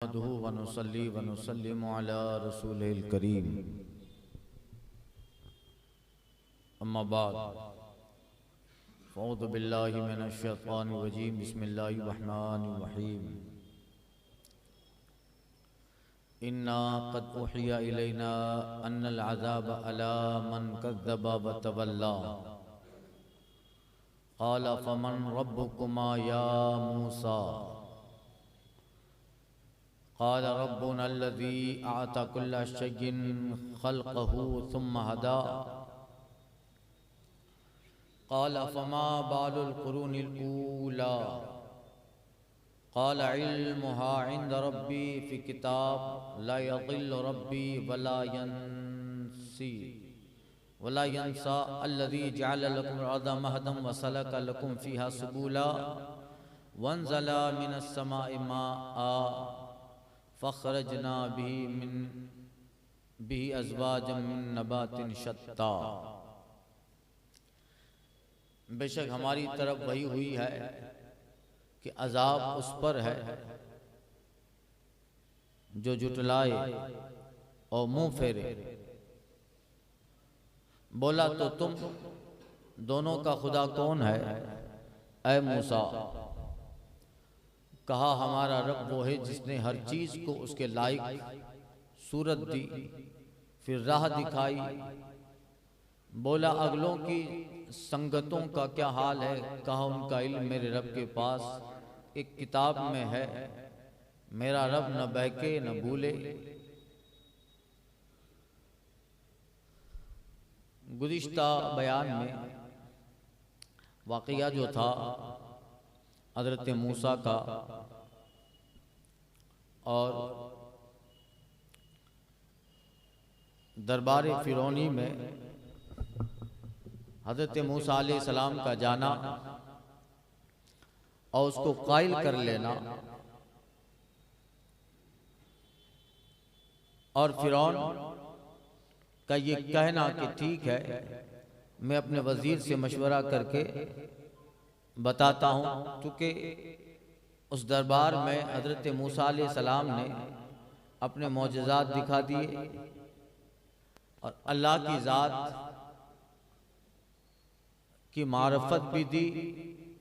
नहमदुहु व नुसल्ली व नुसल्लिमु अला रसूलिल करीम। अम्मा बाद फ़अऊज़ु बिल्लाहि मिनश शैतानिर रजीम। बिस्मिल्लाहिर रहमानिर रहीम। इन्ना क़द उहिया इलैना अन्नल अज़ाब अला मन कज़्ज़ब व तवल्ला। क़ाल फ़मन रब्बुकुमा या मूसा। क़ाल रब्बुना अल्लज़ी अअता कुल्ला शैइन ख़ल्क़हु सुम्मा हदा। क़ाल फ़मा बालुल क़ुरूनिल ऊला। क़ाल इल्मुहा इंद रब्बी फ़ी किताब ला यज़िल्लु रब्बी वला यंसा अल्लज़ी जअल लकुम अर्ज़ महदन व सलक लकुम फ़ीहा सुबुला वअंज़ला मिनस समाइ माअन फ़अख़रजना बिही अज़वाजम मिन नबातिन शत्ता। बेशक हमारी तरफ वही हुई है कि अज़ाब उस पर है जो जुटलाए और मुंह फेरे। बोला तो तुम दोनों का खुदा कौन है ऐ मूसा? कहा हमारा रब वो है जिसने हर चीज को उसके लायक सूरत दी, फिर राह दिखाई। बोला अगलों की संगतों का क्या हाल है? कहा उनका इल्म मेरे रब के पास एक किताब में है, मेरा रब न बहके न भूले। गुज़िश्ता बयान में वाक़या जो था हज़रत मूसा का और दरबार फ़िरौनी में हज़रत मूसा अलैहिस्सलाम का जाना और उसको कायल कर लेना और फ़िरौन का ये कहना कि ठीक है मैं अपने वज़ीर से मशवरा करके बताता हूँ, क्योंकि उस दरबार में हज़रत मूसा अलैहिस्सलाम ने अपने मौजज़ात दिखा दिए और अल्लाह की ज़ात की मारफत भी दी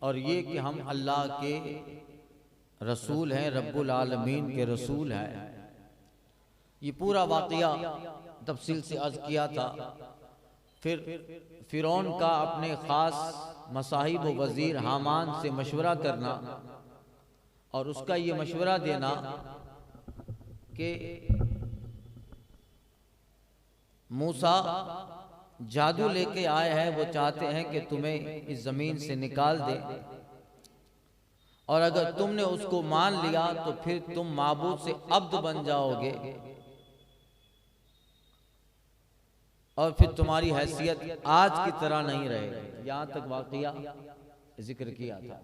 और ये कि हम अल्लाह के रसूल हैं, रब्बुल आलमीन के रसूल हैं। ये पूरा वाक़या तफसील से अर्ज़ किया था। फिर फ़िरौन का अपने ख़ास मसाहिब व वज़ीर हामान से मशवरा करना और उसका ये मशवरा देना कि मूसा जादू लेके आए हैं, वो चाहते हैं कि तुम्हें इस ज़मीन से निकाल दे और अगर तुमने उसको मान लिया तो फिर तुम माबूद से अब्द बन जाओगे और फिर तुम्हारी हैसियत आज की तरह नहीं रहेगी। यहाँ तक वाक़या जिक्र किया था।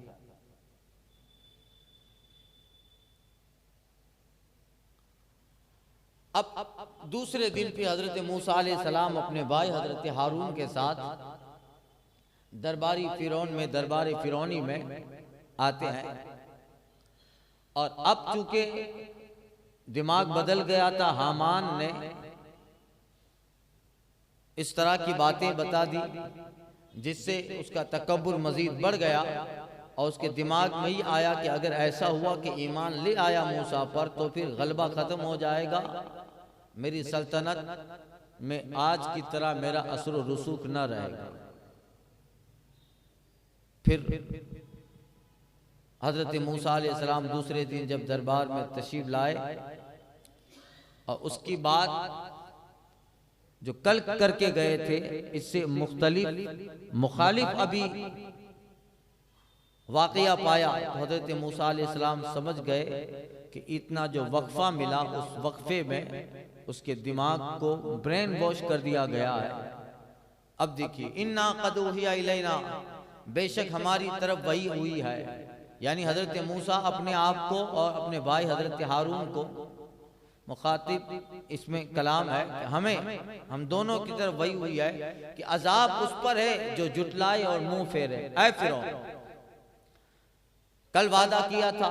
अब दूसरे दिन पे हज़रत मूसा अलैहिस्सलाम अपने भाई हज़रत हारून के साथ दरबारी फ़िरौन में दरबार फ़िरौनी में आते हैं और अब चूंकि दिमाग बदल गया था, हामान ने इस तरह की बातें बता दी जिससे उसका तकब्बुर मजीद बढ़ गया और उसके दिमाग में ही आया कि अगर ऐसा हुआ कि ईमान ले आया मूसा पर तो फिर गलबा ख़त्म हो जाएगा, मेरी सल्तनत में आज की तरह मेरा असर व रुसूख न रहेगा। फिर हज़रत मूसा अलैहिस्सलाम दूसरे दिन जब दरबार में तशरीफ लाए और उसकी बात जो कल करके गए थे इससे मुखालिफ अभी वाक़या पाया, तो हज़रत मूसा अलैहिस्सलाम समझ गए कि इतना जो वक्फा मिला उस वक्फे में उसके दिमाग को ब्रेन वॉश कर दिया गया है। अब देखिए इन्ना क़द उहिया इलैना, बेशक हमारी तरफ वही हुई है, यानी हज़रत मूसा अपने आप को और अपने भाई हज़रत हारून को मुखातिब इसमें कलाम है कि हम दोनों की तरफ वही हुई है कि अजाब उस पर है जो जुटलाए और मुंह फेरे। ऐ फ़िरौन कल वादा किया था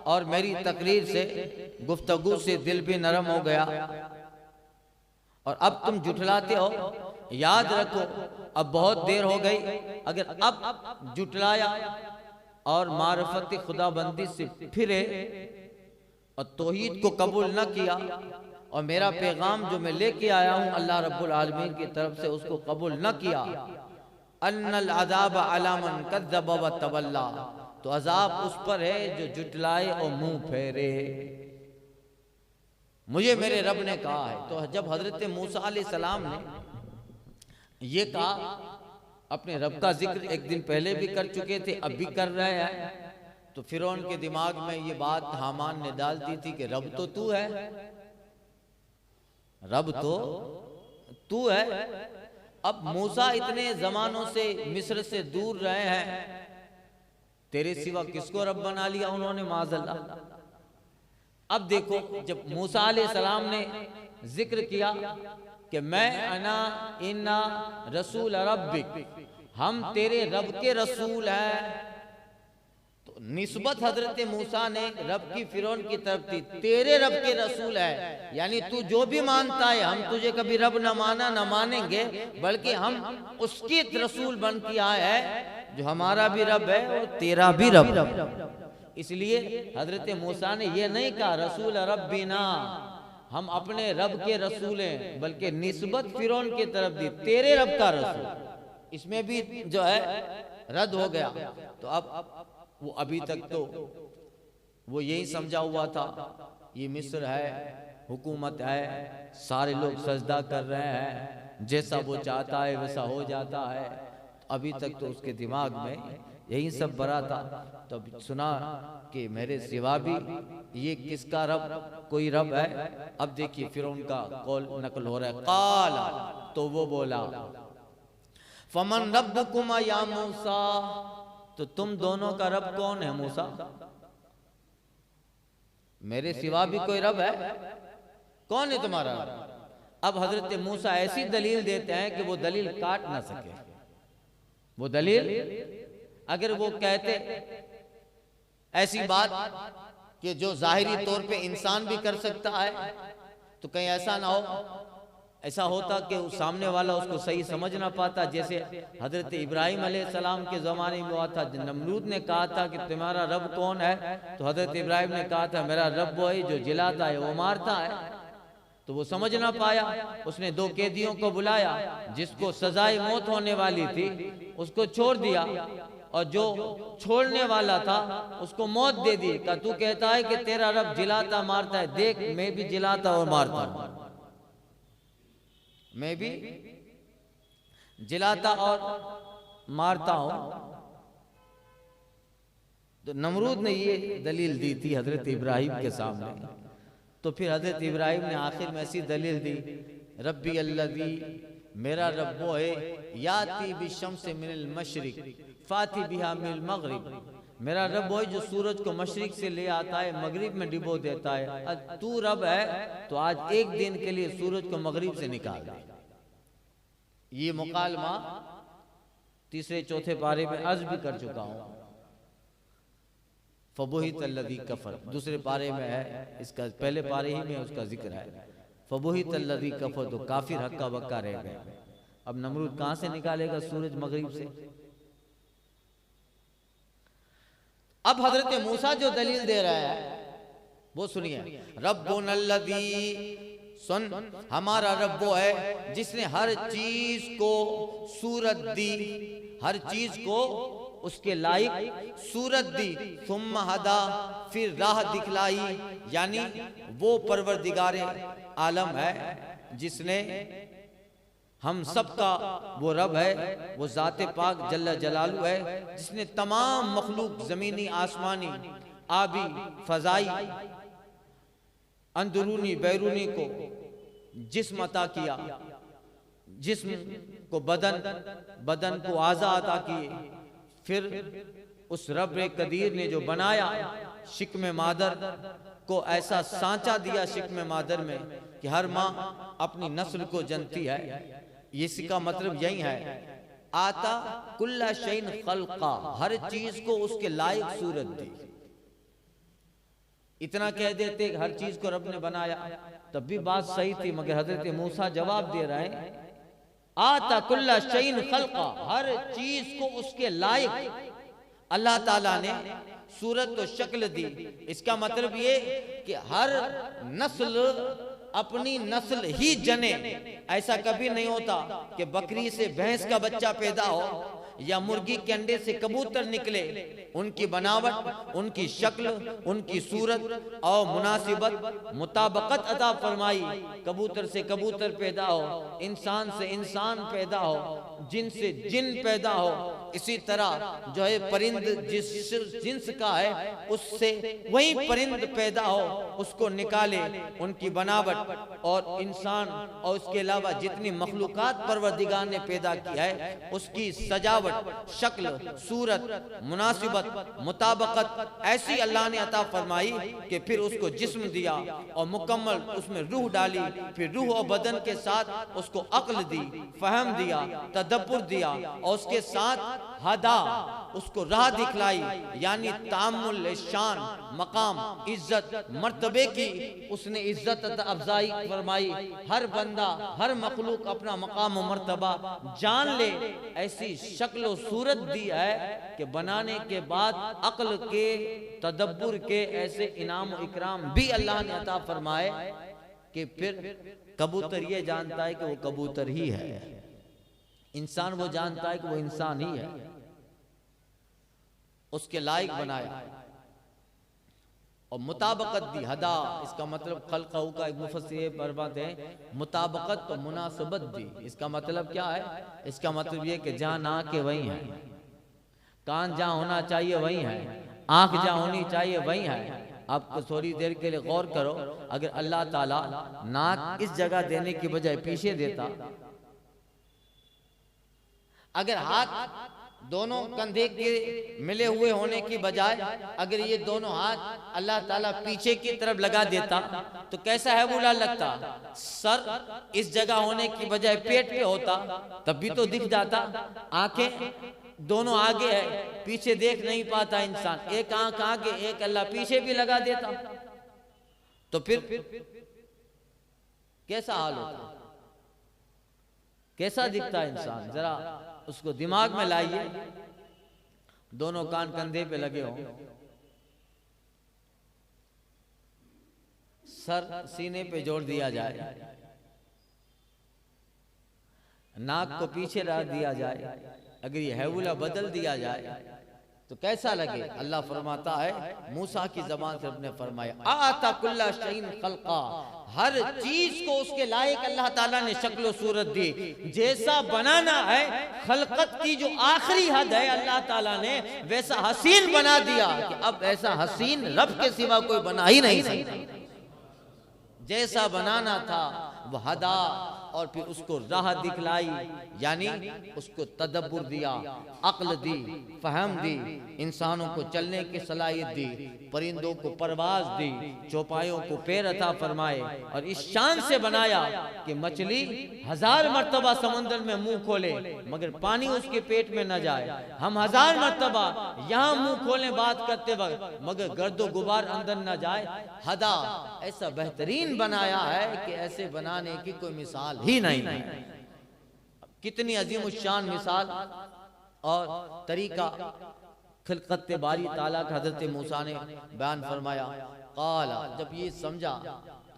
और मेरी तकरीर से, गुफ्तगू से दिल भी नरम हो गया, और अब तुम जुटलाते हो। याद रखो अब बहुत देर हो गई, अगर अब जुटलाया और मारफत खुदाबंदी से फिरे और तौहीद को कबूल न किया और मेरा पैगाम जो मैं लेके आया हूं अल्लाह रब्बुल आलमीन की तरफ से उसको कबूल न किया, अन्नल अज़ाब अला मन कज़्ज़ब व तवल्ला, तो अजाब उस पर है जो जुटलाए और मुंह फेरे। मुझे मेरे रब ने कहा है। तो जब हजरत मूसा अलैहिस्सलाम ने ये कहा, अपने रब का जिक्र एक दिन पहले भी कर चुके थे, अब भी कर रहे हैं, तो फिरौन के दिमाग में ये बात हामान ने डाल दी थी कि रब तो तू है, रब तो तू है। अब मूसा इतने जमानों से मिस्र से दूर रहे हैं, तेरे सिवा किसको रब बना लिया उन्होंने, माज़अल्लाह। अब देखो जब मूसा अलैहिस्सलाम ने जिक्र किया कि मैं अना इन्ना रसूल रब्बिक, हम तेरे रब के रसूल हैं, तो निस्बत हजरत मूसा ने रब की फिरौन की तरफ थी, तेरे रब के रसूल है, यानी तू जो भी मानता है हम तुझे कभी रब न माना न मानेंगे, बल्कि हम उसके रसूल बन के आए हैं जो हमारा भी रब है और तेरा भी रब। इसलिए हजरत मूसा ने यह नहीं कहा रसूल रब्बिना, हम अपने रब के रसूल हैं, बल्कि निस्बत फिरौन की तरफ दी, तेरे रब का रसूल। इसमें भी जो है रद्द हो गया। तो अब वो अभी तक तो वो यही समझा हुआ था ये मिस्र है, हुकूमत है, सारे लोग सजदा कर रहे हैं, जैसा वो चाहता है वैसा हो जाता है। अभी तक तो उसके दिमाग में यही सब भरा था। तो सुना कि मेरे सिवा भी ये किसका रब, कोई रब है। अब देखिए फिर उनका कौल नकल हो रहा है, काला, तो वो बोला फमन रब्बुकुमा या मूसा, तो तुम दोनों का रब कौन है मूसा, मेरे सिवा भी कोई रब है, कौन है तुम्हारा रब। अब हजरत मूसा ऐसी दलील देते हैं कि वो दलील काट ना सके। वो दलील अगर वो कहते ऐसी बात कि जो जाहिरी तौर पे इंसान भी कर सकता है, तो कहीं ऐसा ना हो, ऐसा होता कि उस सामने वाला उसको सही समझ ना पाता। जैसे हजरत इब्राहिम अलैहिस्सलाम के ज़माने में हुआ था, नमरूद ने कहा था कि तुम्हारा रब कौन है, तो हजरत इब्राहिम ने कहा था मेरा रब वो है जो जिलाता है वो मारता है। तो वो समझ ना पाया, उसने दो कैदियों को बुलाया, जिसको सजाए मौत होने वाली थी उसको छोड़ दिया, और जो छोड़ने वाला था उसको मौत दे दी। का तू कहता है कि तेरा रब जिलाता मारता है, देख मैं भी जिलाता और मारता हूं, मैं भी जिलाता और मारता हूं। तो नमरूद ने ये दलील दी थी हजरत इब्राहिम के सामने। तो फिर हजरत इब्राहिम ने आखिर में ऐसी दलील दी, रब्बी अल्लज़ी, मेरा रब वो है, याती बिशम्स मिनल मशरिक फाती बिहा मिनल मगरिब, मेरा रब वो है जो सूरज को मशरिक से ले आता है मगरिब में डिबो देता है। तू रब है तो आज एक दिन के लिए सूरज को मगरिब से निकाल दे। ये मुकालमा तीसरे चौथे पारे में अर्ज भी कर चुका हूं। फबुहित अल्लज़ी कफर दूसरे पारे में है, इसका पहले पारे ही में उसका जिक्र है। फबुहित अल्लज़ी कफर, तो काफिर हक्का बक्का रह गए। अब नमरूद कहां से निकालेगा सूरज मगरिब से। अब हजरत मूसा जो दलील दे रहा है वो सुनिए, रब्बुन अल्लज़ी, सुन हमारा रब वो है जिसने हर चीज को सूरत दी, हर चीज को उसके लायक सूरत दी, सुम्मा हदा, फिर राह दिखलाई, यानी वो परवरदिगारे आलम है जिसने हम सबका वो रब है, वो ज़ाते पाक जल्ला जलालू है, जिसने तमाम मखलूक ज़मीनी आसमानी आबी फ़ज़ाई अंदरूनी बैरूनी को जिस्म अता किया, जिस्म को बदन, बदन को आज़ा अता किए। फिर उस रब कदीर ने जो बनाया शिक्म मादर को ऐसा सांचा दिया शिक्म मादर में कि हर माँ अपनी नस्ल को जनती है। इसका मतलब यही है, आता कुल्ला शैन खल्का, हर चीज को उसके लायक सूरत दी। इतना कह देते हर चीज को रब ने बनाया, तब भी बात सही थी, मगर हजरत मूसा जवाब दे रहे हैं आता कुल्ला शैइन खल्का, हर चीज को उसके लायक अल्लाह ताला ने सूरत और शक्ल दी। इसका मतलब ये कि हर नस्ल अपनी नस्ल ही जने। ऐसा कभी नहीं होता कि बकरी से भैंस का बच्चा पैदा हो या मुर्गी के अंडे से कबूतर निकले। उनकी बनावट, उनकी शक्ल, उनकी सूरत और मुनासिबत मुताबकत अता फरमाई। कबूतर से कबूतर पैदा हो, इंसान से इंसान पैदा हो, जिन से जिन पैदा हो। इसी तरह जो है परिंद जिस जिन्स का है उससे वही परिंद पैदा हो, उसको निकाले। उनकी बनावट और इंसान और उसके अलावा जितनी मखलूकात परवरदिगार ने पैदा किया है उसकी सजावट, शक्ल, सूरत, मुनासिबत, मुताबकत ऐसी अल्लाह ने अता फरमाई कि फिर उसको जिस्म दिया और मुकम्मल उसमें रूह डाली। फिर रूह और बदन के साथ उसको अक्ल दी, फहम दिया, तदब्बुर दिया और उसके साथ हदा, उसको राह दिखलाई, यानी तामुल शान, मकाम, इज्जत, मर्तबे की उसने इज्जत अफजाई फरमाई। हर बंदा, हर मखलूक अपना मकाम और मर्तबा जान ले, ऐसी शक्ल और सूरत दी है कि बनाने के बाद अक्ल के, तदब्बुर के ऐसे इनाम और इकराम भी अल्लाह ने अता फरमाए कि फिर कबूतर ये जानता है कि वो कबूतर ही है, इंसान वो जानता है कि वो इंसान ही है, उसके लायक बनाया और मुताबकत दी। हदा इसका मतलब खल्क़हू का एक मुफस्सिर फरमाते हैं मुताबकत तो मुनासबत दी। इसका मतलब क्या है? इसका मतलब ये कि जहां ना के वही है, कान जहां होना चाहिए वही है, आंख जहां होनी चाहिए वही है। आप थोड़ी देर के लिए गौर करो, अगर अल्लाह ताला नाक इस जगह देने की बजाय पीछे देता, अगर हाथ दोनों कंधे के मिले हुए होने की बजाय अगर ये दोनों हाथ अल्लाह ताला पीछे की तरफ लगा देता तो कैसा है बुरा लगता। सर इस जगह होने की बजाय पेट पे होता तब भी तो दिख जाता। आंखें दोनों आगे है, पीछे देख नहीं पाता इंसान, एक आंख आगे एक अल्लाह पीछे भी लगा देता तो फिर कैसा हाल होता, कैसा दिखता इंसान? जरा उसको दिमाग में लाइए। दोनों कान कंधे पे लगे हों, सर सीने पे जोड़ दिया जाए, नाक को पीछे रख दिया जाए, अगर ये हैवुला बदल दिया जाए तो कैसा लगे? अल्लाह फरमाता है मूसा की ज़बान से अपने फरमाया आता कुल्ला शैइन खल्का, हर चीज को उसके लायक अल्लाह ताला ने शक्ल सूरत दी। जैसा बनाना है, खलकत की जो आखिरी हद है अल्लाह ताला ने वैसा हसीन बना दिया कि अब ऐसा हसीन रब के सिवा कोई बना ही नहीं सकता। जैसा बनाना था वह हदा और फिर उसको राह दिखलाई, यानी उसको तदब्बुर दिया, अक्ल दी, फहम दी, इंसानों को चलने की सलाहियत दी, परिंदों को परवाज दी, चौपायों को पैर अता फरमाए और इस शान से बनाया कि मछली 1000 मर्तबा समंदर में मुंह खोले मगर पानी उसके पेट में न जाए। हम 1000 मर्तबा यहाँ मुंह खोलें बात करते वक्त मगर गर्दो गुबार अंदर न जाए। हदा ऐसा बेहतरीन बनाया है कि ऐसे बनाने की कोई मिसाल ही नहीं है। कितनी अजीम शान मिसाल और तरीका खिलकत बारी ताला का हजरत मूसा ने बयान फरमाया। काला, जब ये समझा,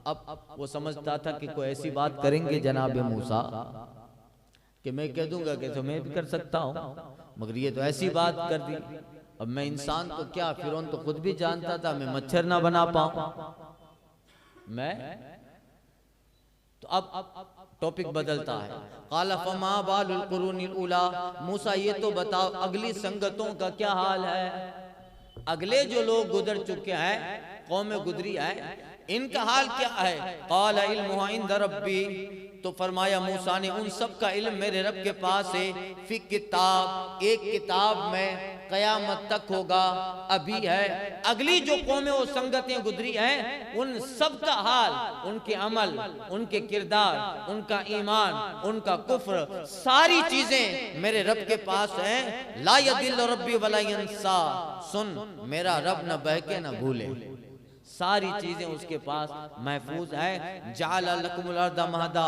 अब वो समझता था कि कोई ऐसी बात करेंगे जनाब मूसा कि मैं कह दूंगा कि तो मैं भी कर सकता हूँ, मगर ये तो ऐसी बात कर दी। अब मैं इंसान तो क्या, फिरौन तो खुद भी जानता था मैं मच्छर ना बना पाऊं। मैं तो अब टॉपिक बदलता है। काला फमा बालुल कुरूनिल उला, मूसा ये तो बताओ अगली संगतों का क्या हाल है, अगले जो लोग गुजर चुके हैं, कौम गुजरी है, इनका हाल क्या है। काला इल्मुहा इंद रब्बी, तो फरमाया मूसा ने उन सब का इल्म मेरे रब के पास है। फी किताब, एक किताब में कयामत तक होगा, अभी है। अगली जो कौमें और संगतें गुजरी हैं उन सब का हाल, उनके अमल, उनके किरदार, उनका ईमान, उनका कुफ्र, सारी चीजें मेरे रब के पास हैं। ला यदिल रब्बी वला यंसा, सुन मेरा रब न बहके न भूले। सारी चीजें उसके पास महफूज है। जाल लकुमुल अर्द महदा,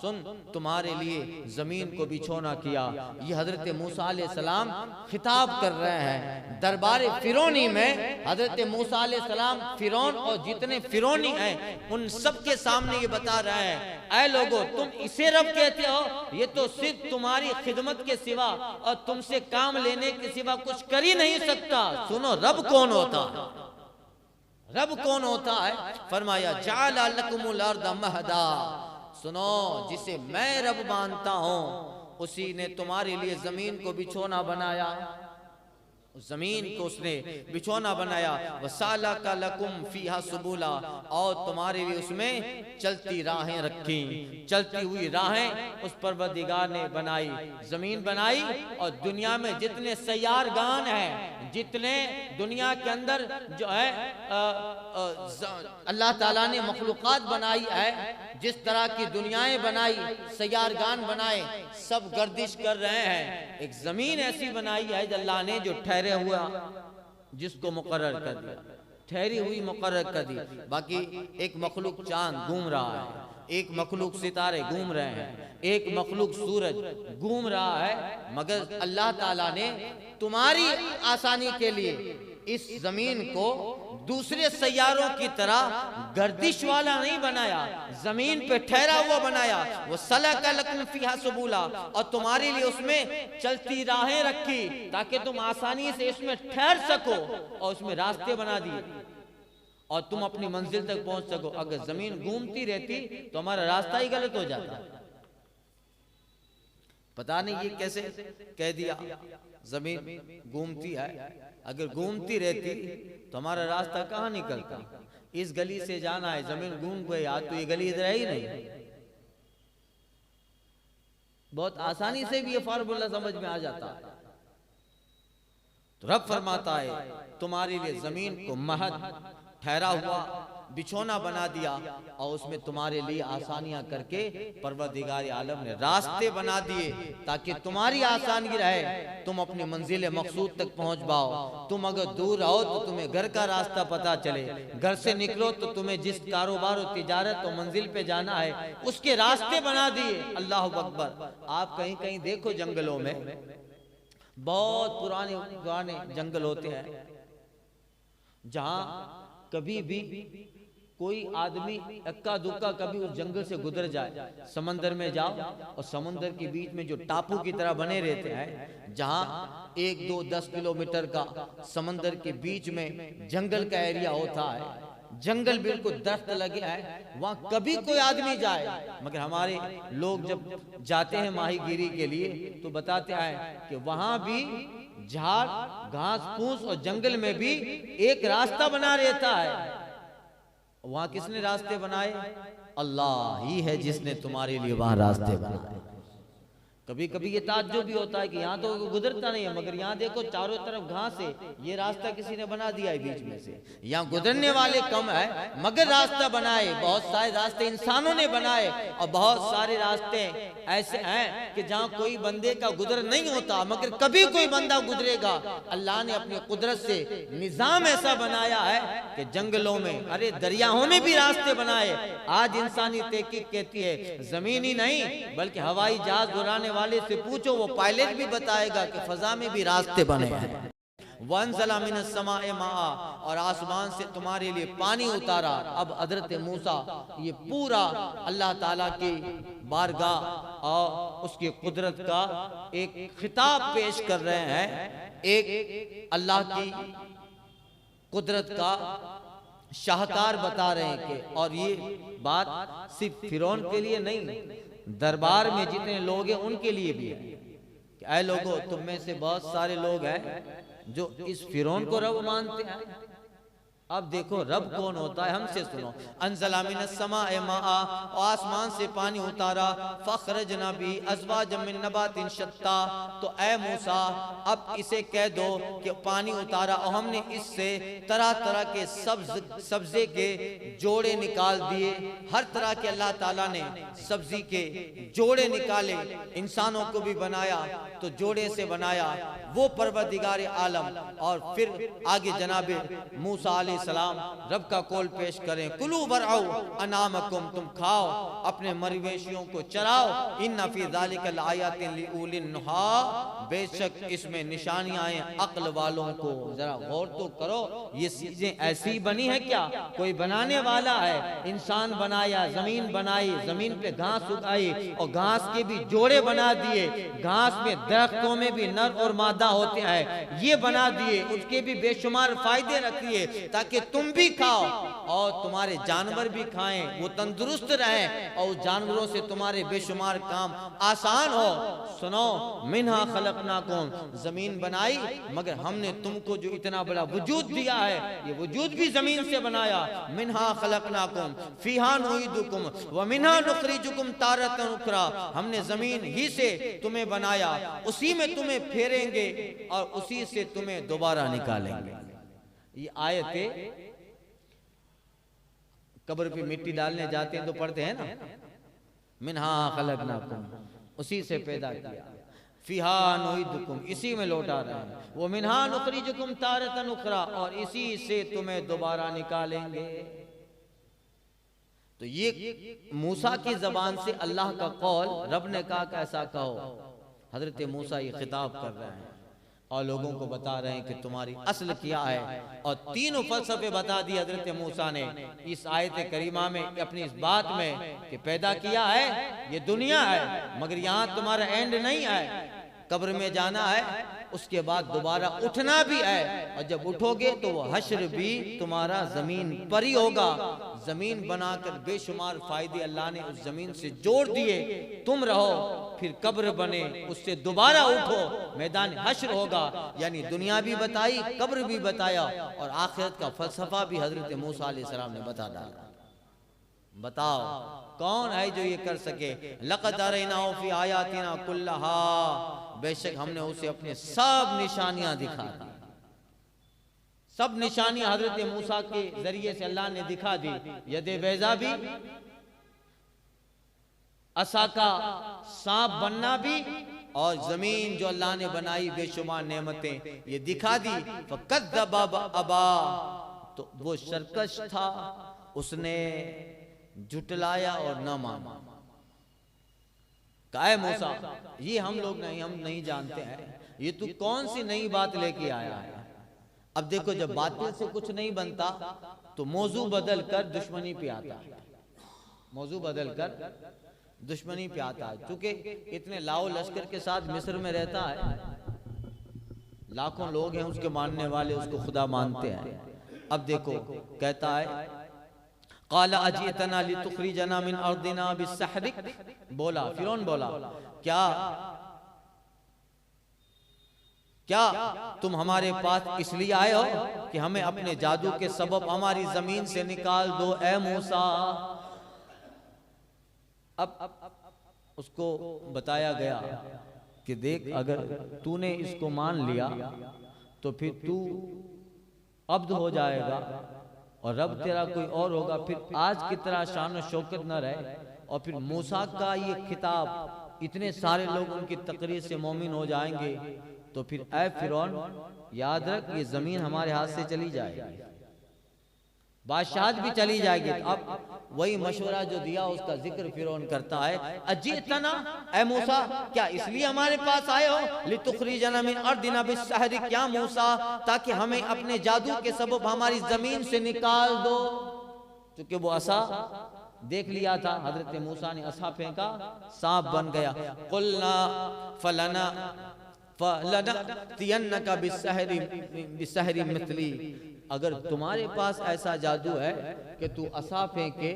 सुन तुम्हारे लिए जमीन को बिछोना किया। ये हजरत मूसा अलैहिस्सलाम खिताब कर रहे हैं दरबार फिरौनी में। हजरत मूसा अलैहिस्सलाम फिरौन और जितने फिरौनी हैं उन सब के सामने ये बता रहे हैं, ऐ लोगों तुम इसे रब कहते हो, ये तो सिर्फ तुम्हारी खिदमत के सिवा और तुमसे काम लेने के सिवा कुछ कर ही नहीं सकता। सुनो रब कौन होता है, रब कौन होता है? फरमाया जाल लकुमुल अर्द महदा, सुनो जिसे मैं रब मानता हूं उसी ने तुम्हारे लिए जमीन को बिछोना बनाया। जमीन को उसने बिछोना बनाया। वसाला का लकुम फीहा सुबुला, और तुम्हारे लिए उसमें चलती राहें रखी। चलती हुई राहें उस परवरदिगार ने बनाई, जमीन बनाई। और दुनिया में जितने सैयारगान हैं, जितने दुनिया के अंदर जो है अल्लाह ताला ने मखलूकात बनाई है, जिस तरह की दुनियाएं बनाई, सैयारगान बनाए, सब गर्दिश कर रहे हैं। एक जमीन ऐसी बनाई है अल्लाह ने जो ठहरे हुआ, जिसको मुकर्रर कर दिया, ठहरी हुई मुकर्रर कर दी। बाकी एक मखलूक चांद घूम रहा है, एक मखलूक सितारे घूम रहे हैं, एक मखलूक सूरज घूम रहा है, मगर अल्लाह ताला ने तुम्हारी आसानी के लिए इस जमीन को दूसरे सैयारों की तरह गर्दिश वाला नहीं बनाया, जमीन पे ठहरा हुआ बनाया। वो सलका लकुम फीहा सुबुला, और तुम्हारे लिए उसमें चलती राहें रखी ताकि तुम आसानी से इसमें ठहर सको, और उसमें रास्ते बना दिए और तुम अपनी मंजिल तक पहुंच सको। अगर जमीन घूमती रहती तो हमारा रास्ता ही गलत हो जाता। पता नहीं ये कैसे कह दिया, जमीन घूमती है, अगर घूमती रहती तो हमारा रास्ता कहाँ निकलता? इस गली से जाना है, जमीन घूम गई, आज तो ये गली इधर है ही नहीं। बहुत आसानी से भी ये फार्मूला समझ में आ जाता। तो रब फरमाता है तुम्हारे लिए जमीन को महद ठहरा हुआ बिछोना बना दिया, और उसमें तुम्हारे लिए आसानियां करके परवरदिगार आलम ने रास्ते बना दिए ताकि तुम्हारी आसानी रहे, तुम अपनी मंजिल मकसूद तक पहुंच पाओ। तुम अगर दूर रहो तो तुम्हें घर का रास्ता पता चले, घर से निकलो तो तुम्हें जिस कारोबार और तिजारत और मंजिल पे जाना है उसके रास्ते बना दिए। अल्लाह अकबर। आप कहीं कहीं देखो जंगलों में बहुत पुराने जंगल होते हैं, जहां कभी भी कोई आदमी इक्का दुक्का कभी उस जंगल से गुजर जाए, समंदर में जाओ और समंदर के बीच में जो टापू की तरह बने रहते हैं, जहां 1, 2, 10 किलोमीटर का समंदर के बीच में जंगल का एरिया होता है, जंगल बिल्कुल दरख्त लगे हैं, वहां कभी कोई आदमी जाए। मगर हमारे लोग जब जाते हैं माहीगिरी के लिए तो बताते हैं कि वहां भी झाड़ घास फूस और जंगल में भी एक रास्ता बना रहता है। वहां किसने रास्ते बनाए? अल्लाह ही है जिसने तुम्हारे लिए वहां रास्ते बनाए। कभी कभी ये ताज्जुब भी होता है कि यहाँ तो गुजरता नहीं है, मगर यहाँ देखो चारों तरफ घास है, ये रास्ता किसी ने बना दिया है बीच में से। यहाँ गुजरने वाले कम है मगर रास्ता बनाए, बहुत सारे रास्ते इंसानों ने बनाए, और बहुत सारे रास्ते ऐसे हैं कि जहाँ कोई बंदे का गुजर नहीं होता, मगर कभी कोई बंदा गुजरेगा। अल्लाह ने अपनी कुदरत से निजाम ऐसा बनाया है कि जंगलों में, अरे दरियाओं में भी रास्ते बनाए। आज इंसानी तहकीक कहती है जमीन ही नहीं बल्कि हवाई जहाज उड़ाने वाले से पूछो, वो पायलट भी बताएगा कि फजा में भी रास्ते बने हैं। वंज़ला मिनस समाए मा, और आसमान से तुम्हारे लिए पानी उतारा। अब हज़रत मूसा ये पूरा अल्लाह ताला की बारगाह और उसकी कुदरत का एक खिताब पेश कर रहे हैं, एक अल्लाह की कुदरत का शाहकार बता रहे हैं कि, और ये बात सिर्फ फिरौन के लिए नहीं, दरबार में जितने लोग हैं उनके लिए भी है कि ऐ लोगों, तुम में से बहुत सारे लोग हैं जो इस फिरौन को रब मानते हैं। अब देखो रब कौन होता है, हमसे सुनो। अंज़ला मिनस समाए माआ, आसमान से पानी उतारा, फखरजना भी अज़वाजम मिन नबातिन शत्ता। तो ऐ मूसा अब इसे कह दो कि पानी उतारा और हमने इससे तरह तरह के सब्जे के जोड़े निकाल दिए। हर तरह के अल्लाह ताला ने सब्जी के जोड़े निकाले, इंसानों को भी बनाया तो जोड़े से बनाया वो परवरदिगार आलम। और फिर आगे जनाबे मूसा अलैहिस्सलाम रब का कौल पेश करें, कुलू बरआउ अनामकुम, तुम खाओ अपने मवेशियों को चराओ, इन्ना फी ज़ालिका लआयातिन लिउलिन नुहा, बेशक इसमें निशानियां हैं अक्ल वालों को। जरा गौर तो करो, ये चीजें ऐसी बनी है क्या? कोई बनाने वाला है, इंसान बनाया, जमीन बनाई, जमीन पे घास उगाई और घास के भी जोड़े बना दिए, घास में दरख्तों में भी नर और मादा होते हैं, ये बना दिए, उसके भी बेशुमार फायदे रखिए ताकि तुम भी खाओ और तुम्हारे जानवर भी खाएं, वो तंदुरुस्त रहें और उस जानवरों से तुम्हारे बेशुमार काम आसान हो। सुनो, मिन्हा खलकनाकुम, जमीन बनाई मगर हमने तुमको जो इतना बड़ा वजूद दिया है, ये वजूद भी जमीन से बनाया। मिन्हा खलकनाकुम फीहा नुईदुकुम व मिन्हा नुखरिजुकुम तारतन उखरा, हमने जमीन ही से तुम्हें बनाया, उसी में तुम्हें फेरेंगे और उसी से तुम्हें दोबारा निकालेंगे। ये आयतें कब्र पे मिट्टी डालने जाते हैं तो पढ़ते हैं ना, मिन्हा खलकनाकुम, उसी से पैदा किया, फीहा नुईदुकुम, इसी में लौटा रहे हैं, वो मिन्हा नुखरिजुकुम तारतन उखरा, और इसी से तुम्हें दोबारा निकालेंगे। तो ये मूसा की जबान से अल्लाह का कौल, रब ने कहा कैसा कहो। हजरत मूसा ये खिताब कर रहे हैं और लोगों को बता रहे हैं कि तुम्हारी असल क्या है, और तीनों फलसफे बता दिए हजरत मूसा ने इस आयत करीमा में, अपनी इस बात में कि पैदा किया है, ये दुनिया है मगर यहाँ तुम्हारा एंड नहीं है, कब्र में जाना है, उसके बाद दोबारा उठना भी है, और जब उठोगे तो वो हश्र भी तुम्हारा जमीन पर ही होगा। जमीन बनाकर बेशुमार फायदे अल्लाह ने उस जमीन से जोड़ दिए, तुम रहो, फिर कब्र बने, उससे दोबारा उठो, मैदान हश्र होगा। यानी दुनिया भी बताई, कब्र भी बताया, और आखिरत का फलसफा भी हजरत मूसा अलैहिस्सलाम ने बता डाला। बताओ कौन है जो ये कर सके? लक़द अरैनाहु फी आयातिना कुल्लहा, बेशक हमने उसे अपने सब निशानियां दिखा दी। सब निशानियां हजरत मूसा के जरिए से अल्लाह ने दिखा दी। यदे बैजा भी, असा का सांप बनना भी, और जमीन जो अल्लाह ने बनाई बेशुमार नेमतें ये दिखा दी। फ़कज़्ज़बा अबा, तो वो सरकश था, उसने जुटलाया और न माना। काय मूसा, ये हम लोग नहीं, हम नहीं जानते हैं, ये तू कौन सी नई बात लेके आया है। अब देखो, जब बातिल से कुछ नहीं बनता तो मौजू बदल कर दुश्मनी पे आता है, मौजू बदल कर दुश्मनी पे आता है। क्योंकि इतने लाओ लश्कर के साथ मिस्र में रहता है, लाखों लोग हैं उसके मानने वाले, उसको खुदा मानते हैं। अब देखो कहता है, क़ाला अजीतना लितुखरिजना मिन अर्दिना बिस्सहरिक, बोला फिरौन बोला, क्या तुम हमारे पास इसलिए आए हो कि हमें अपने जादू के सबब हमारी जमीन से निकाल दो ए मूसा। अब उसको बताया गया कि देख, अगर तूने इसको मान लिया तो फिर तू अब्द हो जाएगा और रब तेरा कोई और होगा, फिर आज की तरह शान और शौकत न रहे। और फिर मूसा का ये खिताब, इतने सारे लोग उनकी तकरीर से मोमिन हो जाएंगे, तो फिर ऐ फिरौन याद रख, ये जमीन हमारे हाथ से चली जाएगी, बादशाहत भी चली जाएगी। अब वही मशवरा जो दिया उसका जिक्र फिरौन करता है, अजीतना ऐ मूसा, क्या इसलिए हमारे पास आए हो? लितुखरिजना मिन अर्दिना बिस्सहरि, क्या मूसा ताकि हमें अपने जादू के सबब हमारी जमीन से निकाल दो। क्योंकि वो असा देख लिया था, हजरत मूसा ने असा फेंका, सांप बन गया। कुलना फलना फलनतियन्नका बिस्सहरि मिथली, अगर तुम्हारे पास ऐसा जादू है कि तू असा फेंके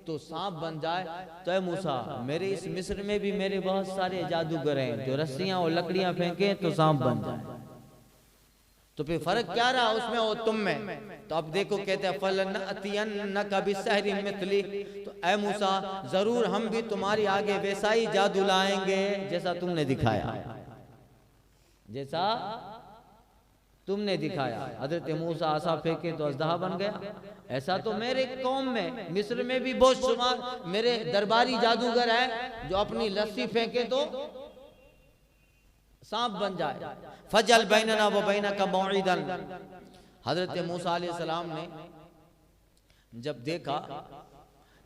तो सांप बन जाए, तो ऐ मूसा, मेरे इस मिस्र में भी मेरे बहुत सारे जादूगर हैं जो रस्सियां और लकड़ियां फेंके तो सांप बन जाए। तो फिर फर्क क्या रहा उसमें और तुम में? तो अब देखो कहते हैं फलनतियन्नका बिस्सहरि मिथली, तो ऐ मूसा जरूर हम भी तुम्हारे आगे वैसा ही जादू लाएंगे जैसा तुमने दिखाया, जैसा तुमने दिखाया। हजरत मूसा आसा फेंके तो अजदहा बन गया। ऐसा तो मेरे कौम में मिस्र में भी बहुत शुमार मेरे दरबारी जादूगर है जो अपनी लस्सी फेंके तो सांप बन जाए। फजल बैनना व बैनका मौइदन, हजरत मूसा अलैहिस्सलाम ने जब देखा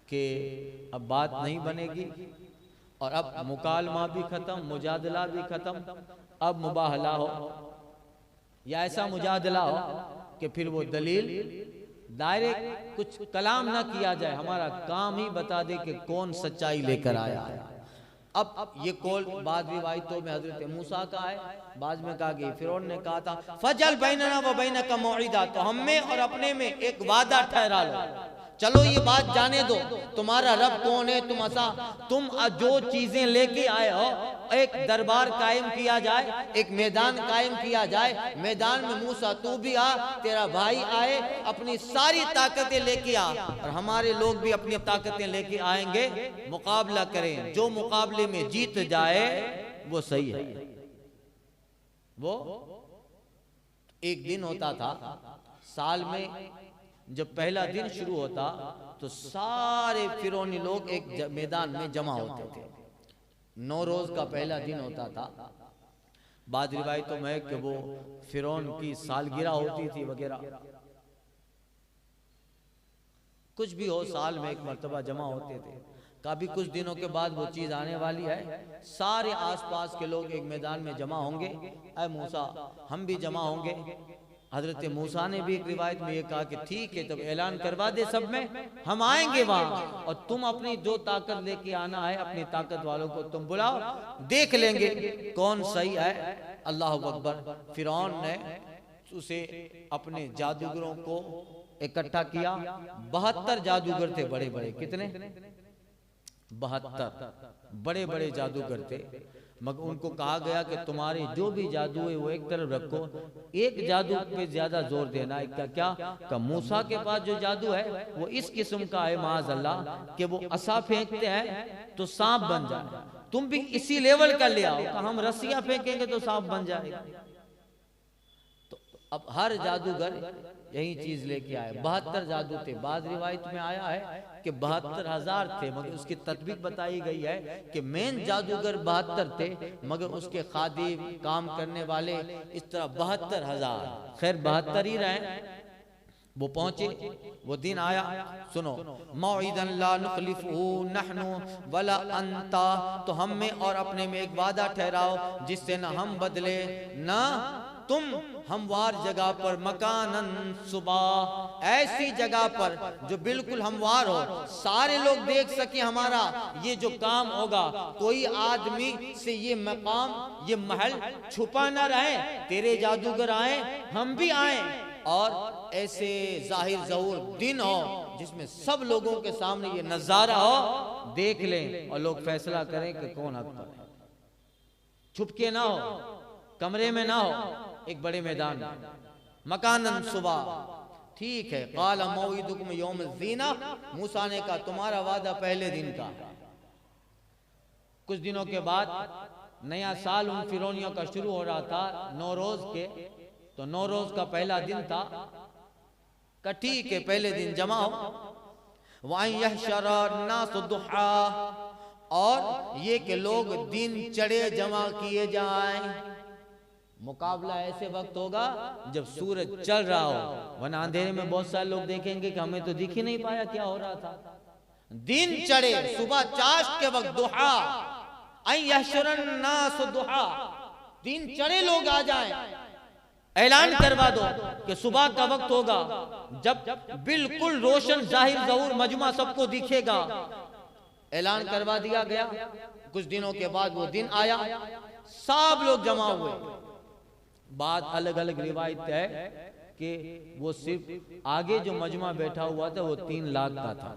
कि अब बात नहीं बनेगी और अब मुकालमा भी खत्म, मुजादला भी खत्म, अब मुबाहला हो या ऐसा मुजादला हो कि फिर वो दलील डायरेक्ट कुछ कलाम ना किया जाए, हमारा काम ही बता दे कि कौन सच्चाई लेकर आया है। अब ये कौल बाद रिवायतों में हजरत मूसा का है, बाद में कहा कि फिरौन ने कहा था फजल बैनना व बैनका मौइदा, तो हम में और अपने में एक वादा ठहरा लो, चलो ये बात जाने दो तुम्हारा रब कौन है, तुम जो चीजें लेके आए हो, एक दरबार कायम किया जाए, एक मैदान कायम किया जाए, मैदान में मूसा तू भी आ, तेरा भाई आए, अपनी सारी ताकतें लेके आ और हमारे लोग भी अपनी ताकतें लेके आएंगे, मुकाबला करें, जो मुकाबले में जीत जाए वो सही है। वो एक दिन होता था साल में, जब पहला दिन शुरू होता तो सारे फिरौनी लोग एक मैदान में जमा होते थे। नौरोज का पहला दिन होता था। बाद रिवायतों में कि वो फिरौन की सालगिरह होती थी वगैरह, कुछ भी हो, साल में एक मर्तबा जमा होते थे। कभी कुछ दिनों के बाद वो चीज आने वाली है, सारे आसपास के लोग एक मैदान में जमा होंगे, ऐ मूसा हम भी जमा होंगे। हजरत मूसा ने भी एक रिवायत में ये कहा कि ठीक है, तब ऐलान करवा दे सब में, हम आएंगे वहां और तुम अपनी जो ताकत लेके आना है, अपनी ताकत वालों को तुम बुलाओ, देख लेंगे कौन सही है। अल्लाह अकबर। फिरौन ने उसे अपने जादूगरों को इकट्ठा किया। 72 जादूगर थे बड़े बड़े, कितने? 72 बड़े बड़े जादूगर थे। मगर उनको कहा गया कि तुम्हारे जो भी जादू है वो एक तरफ रखो, एक जादू पे ज्यादा जोर देना है। क्या का मूसा के पास जो जादू है वो इस किस्म का है माज़ अल्लाह कि वो असा फेंकते हैं तो सांप बन जाए, तुम भी इसी लेवल का ले आओ, हम रस्सियां फेंकेंगे तो सांप बन जाएगा। तो अब हर जादूगर यही चीज लेके आए। 72 जादू थे। बाद रिवायत में आया है कि 72,000 थे, मगर उसकी तदबीक बताई गई है कि मेन जादूगर 72 थे, मगर उसके खादिम काम करने वाले इस तरह 72,000। खैर 72 ही रहे। वो पहुंचे, वो दिन आया। सुनो, मौइदन ला नुखलिफहु नहनु वला अंता, तो हम में और अपने में एक वादा ठहराओ जिससे न हम बदले न तुम, हमवार जगह पर, मकानन सुबह, ऐसी जगह पर जो बिल्कुल हमवार हो, सारे लोग देख सके हमारा ये जो काम होगा, कोई आदमी से ये मकाम ये महल छुपा न रहे, तेरे जादूगर आए हम भी आए, और ऐसे जाहिर ज़हूर दिन हो जिसमें सब लोगों के सामने ये नजारा हो, देख लें और लोग फैसला करें कि कौन हक पर है। छुपके ना हो, कमरे में ना हो, एक बड़े मैदान में, मकानन सुबह। ठीक है। काला मौइदुकुम यौम ज़ीना, मूसा ने कहा तुम्हारा वादा पहले दिन का है। कुछ दिनों के बाद नया साल उन फिरौनियों का शुरू हो रहा था, नौरोज के, तो नौरोज का पहला दिन था। का ठीक है, पहले दिन जमा हो। वहीं यहशरा नास दुहा, और ये कि लोग दिन चढ़े जमा किए जाएं। मुकाबला ऐसे वक्त होगा जब सूरज चल रहा हो, वरना अंधेरे में बहुत सारे लोग देखेंगे कि हमें तो दिख ही नहीं पाया क्या हो रहा था। दिन चढ़े, सुबह चाश्त के वक्त, दुहा, दुहा, दिन चढ़े लोग आ जाएं। ऐलान करवा दो कि सुबह का वक्त होगा जब बिल्कुल रोशन जाहिर ज़हूर मजमा सबको दिखेगा। ऐलान करवा दिया गया। कुछ दिनों के बाद वो दिन आया, सब लोग जमा हुए। बात अलग अलग रिवायत है कि वो सिर्फ आगे जो मजमा बैठा हुआ था वो 3 लाख का था,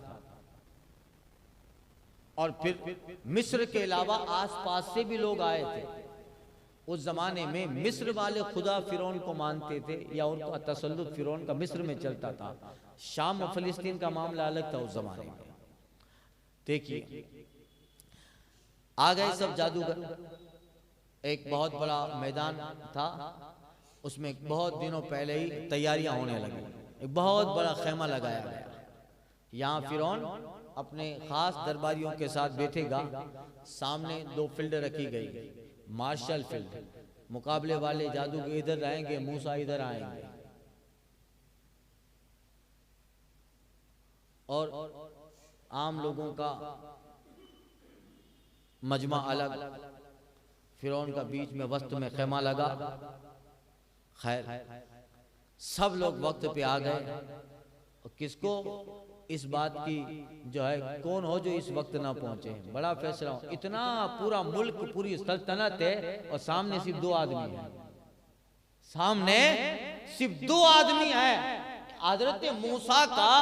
और फिर मिस्र के अलावा आसपास से भी लोग आए थे। उस जमाने में मिस्र वाले खुदा फिरौन को मानते थे, या उनका तसल्लुत फिरौन का मिस्र में चलता था। शाम और फिलिस्तीन का मामला अलग था उस जमाने में। देखिए, आ गए सब जादूगर। एक बहुत बड़ा मैदान था, उसमें बहुत दिनों पहले ही तैयारियां होने लगी। एक बहुत बड़ा खेमा लगाया गया। यहाँ फिरौन अपने खास दरबारियों के साथ बैठेगा। सामने 2 फील्ड रखी गई, मार्शल फील्ड, मुकाबले वाले जादूगर इधर आएंगे, मूसा इधर आएंगे। और आम लोगों का मजमा अलग, फिरौन का बीच में वस्त में खेमा लगा। खैर सब लोग वक्त पे आ गए। और किसको इस बात की जो है कौन हो जो इस वक्त ना पहुंचे, बड़ा फैसला हो। इतना पूरा मुल्क पूरी सल्तनत है और सामने सिर्फ 2 आदमी है, सामने सिर्फ 2 आदमी है। हजरत मूसा का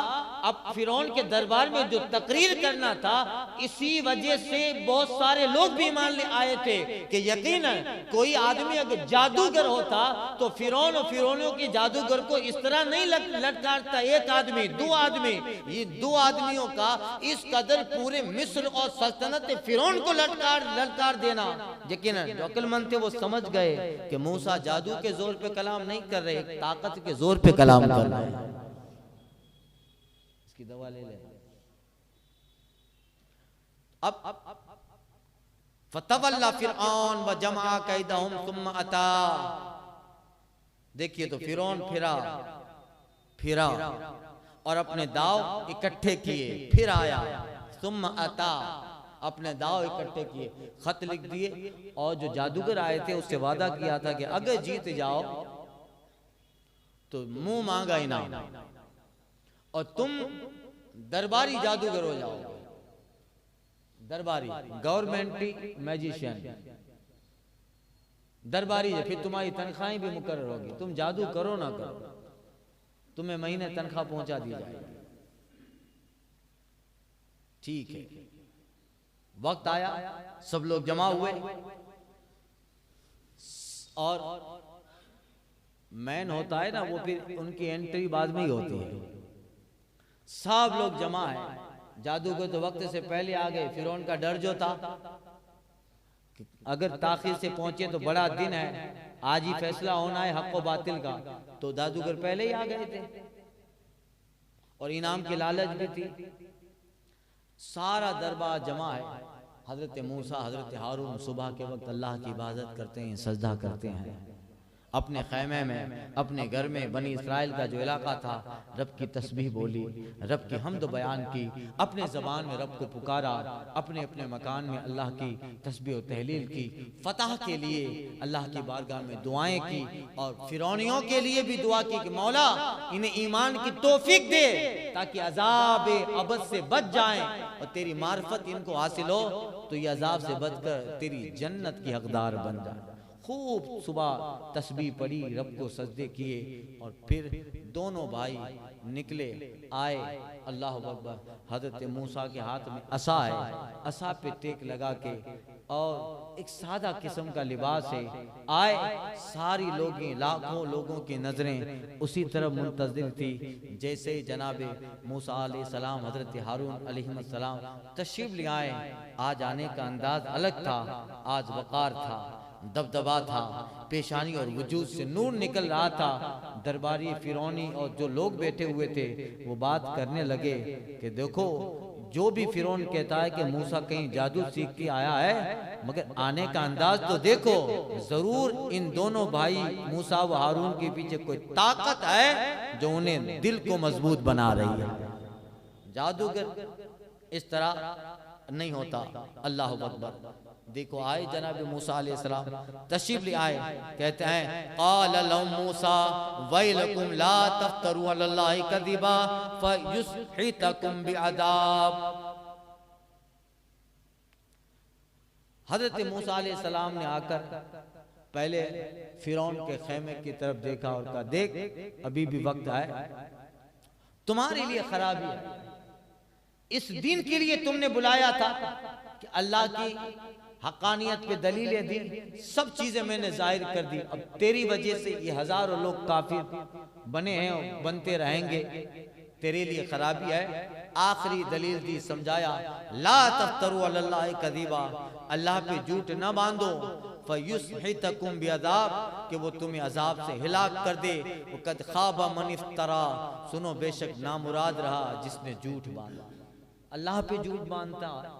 अब फिरौन के दरबार में जो तकरीर करना था, इसी वजह से बहुत सारे लोग भी मान ले आए थे कि यकीनन कोई आदमी अगर जादूगर होता तो फिरौन और फिरौनियों के जादूगर को इस तरह नहीं लटकारता। एक आदमी, 2 आदमी, ये 2 आदमियों का इस कदर पूरे मिस्र और सल्तनत फिरौन को लटकार देना। यकीनन जो अक्लमंद थे वो समझ गए कि मूसा जादू के जोर पे कलाम नहीं कर रहे, ताकत के जोर पे कलाम कर रहे हैं। इसकी दवा ले ले। अब फतवल्ला फिरऔन व जमा कैदहुम सुम्मा अता। देखिए तो फिरौन फिरा और अपने दाव इकट्ठे किए, फिर आया। सुम्मा अता, अपने दाव इकट्ठे किए, खत लिख दिए। और जो जादूगर आए थे उससे वादा किया था कि अगर जीत जाओ तो मुंह मांगा इनाम और तुम दरबारी जादूगर हो जाओ। दरबारी गवर्नमेंट मैजिशियन, दरबारी है। फिर तुम्हारी तनख्वाहें भी मुकर्रर होगी। तुम जादू करो ना करो, तुम्हें महीने तनख्वाह पहुंचा दी जाएगी। ठीक है, वक्त आया, सब लोग जमा हुए और मैन होता है ना वो, फिर उनकी एंट्री बाद में ही होती है। सब लोग जमा है, जादूगर तो वक्त से पहले आ गए। फिरौन का डर जो था कि अगर ताखीर से पहुंचे तो बड़ा दिन है, आज ही फैसला होना है हक व बातिल का, तो जादूगर पहले ही आ गए थे और इनाम की लालच भी थी। सारा दरबार जमा है। हजरत मूसा, हजरत हारून सुबह के वक्त अल्लाह की इबादत करते हैं, सजदा करते हैं अपने खैमे में, अपने घर में। बनी इसराइल का जो इलाका था, रब की तस्बीह बोली, रब की हम्द बयान की, अपने ज़बान में रब को पुकारा, अपने अपने मकान में अल्लाह की तस्बीह और तहलील की, फतह के लिए अल्लाह की बारगाह में दुआएं की और फिरौनियों के लिए भी दुआ की कि मौला इन्हें ईमान की तौफीक दे ताकि अजाब अबद से बच जाएं और तेरी मार्फत इनको हासिल हो तो ये अजाब से बचकर तेरी जन्नत की हकदार बन जाए। खूब सुबह तस्बीह पढ़ी, रब को सजदे किए और फिर दोनों भाई निकले आए। अल्लाह अकबर। हजरत मूसा के हाथ में असा है, असा पे टेक लगा के और एक सादा किस्म का लिबास है आए। सारी लोग, लाखों लोगों की नजरें उसी तरफ मुंतज़िर थी जैसे जनाबे मूसा अलैहिस्सलाम, हजरत हारून अलैहिस्सलाम तशरीफ ले आए। आज आने का अंदाज अलग था, आज वक़ार था, दबदबा था, पेशानी और वजूद से नूर निकल रहा था। दरबारी फिरौनी और जो लोग बैठे हुए थे वो बात करने लगे कि देखो जो भी फिरौन कहता है कि मूसा कहीं जादू सीख के आया है, मगर आने का अंदाज तो देखो, जरूर इन दोनों भाई मूसा व हारून के पीछे कोई ताकत है जो उन्हें दिल को मजबूत बना रही है। जादूगर इस तरह नहीं होता। अल्लाह अकबर। देखो आए जनाब मूसा अलैहिस्सलाम तशरीफ ले आए, कहते हैं क़ाल लहुम मूसा वैलकुम ला तफ्तरू अलल्लाहि कज़िबा फयुस्हितकुम बिअज़ाब। हजरत मूसा अलैहिस्सलाम ने आकर पहले फिरौन के खेमे की तरफ देखा और कहा देख अभी भी वक्त है, तुम्हारे लिए खराबी है। इस दिन के लिए तुमने बुलाया था कि अल्लाह की हकानियत पे दलीलें दी, सब चीजें मैंने जाहिर कर दी। अब तेरी वजह से ये हजारों लोग काफिर बने हैं और बनते रहेंगे, तेरे लिए खराबी है। आखिरी दलील दी, समझाया ला तफ्तरू अलल्लाहि कज़िबा, अल्लाह पे झूठ न बांधो, फयुस्हितकुम बिअज़ाब, कि वो तुम्हें अजाब से हिलाक कर दे। वक़द खाबा मन इफ्तरा, सुनो बेशक नामुराद रहा जिसने झूठ बांधा। अल्लाह पे झूठ बांधता,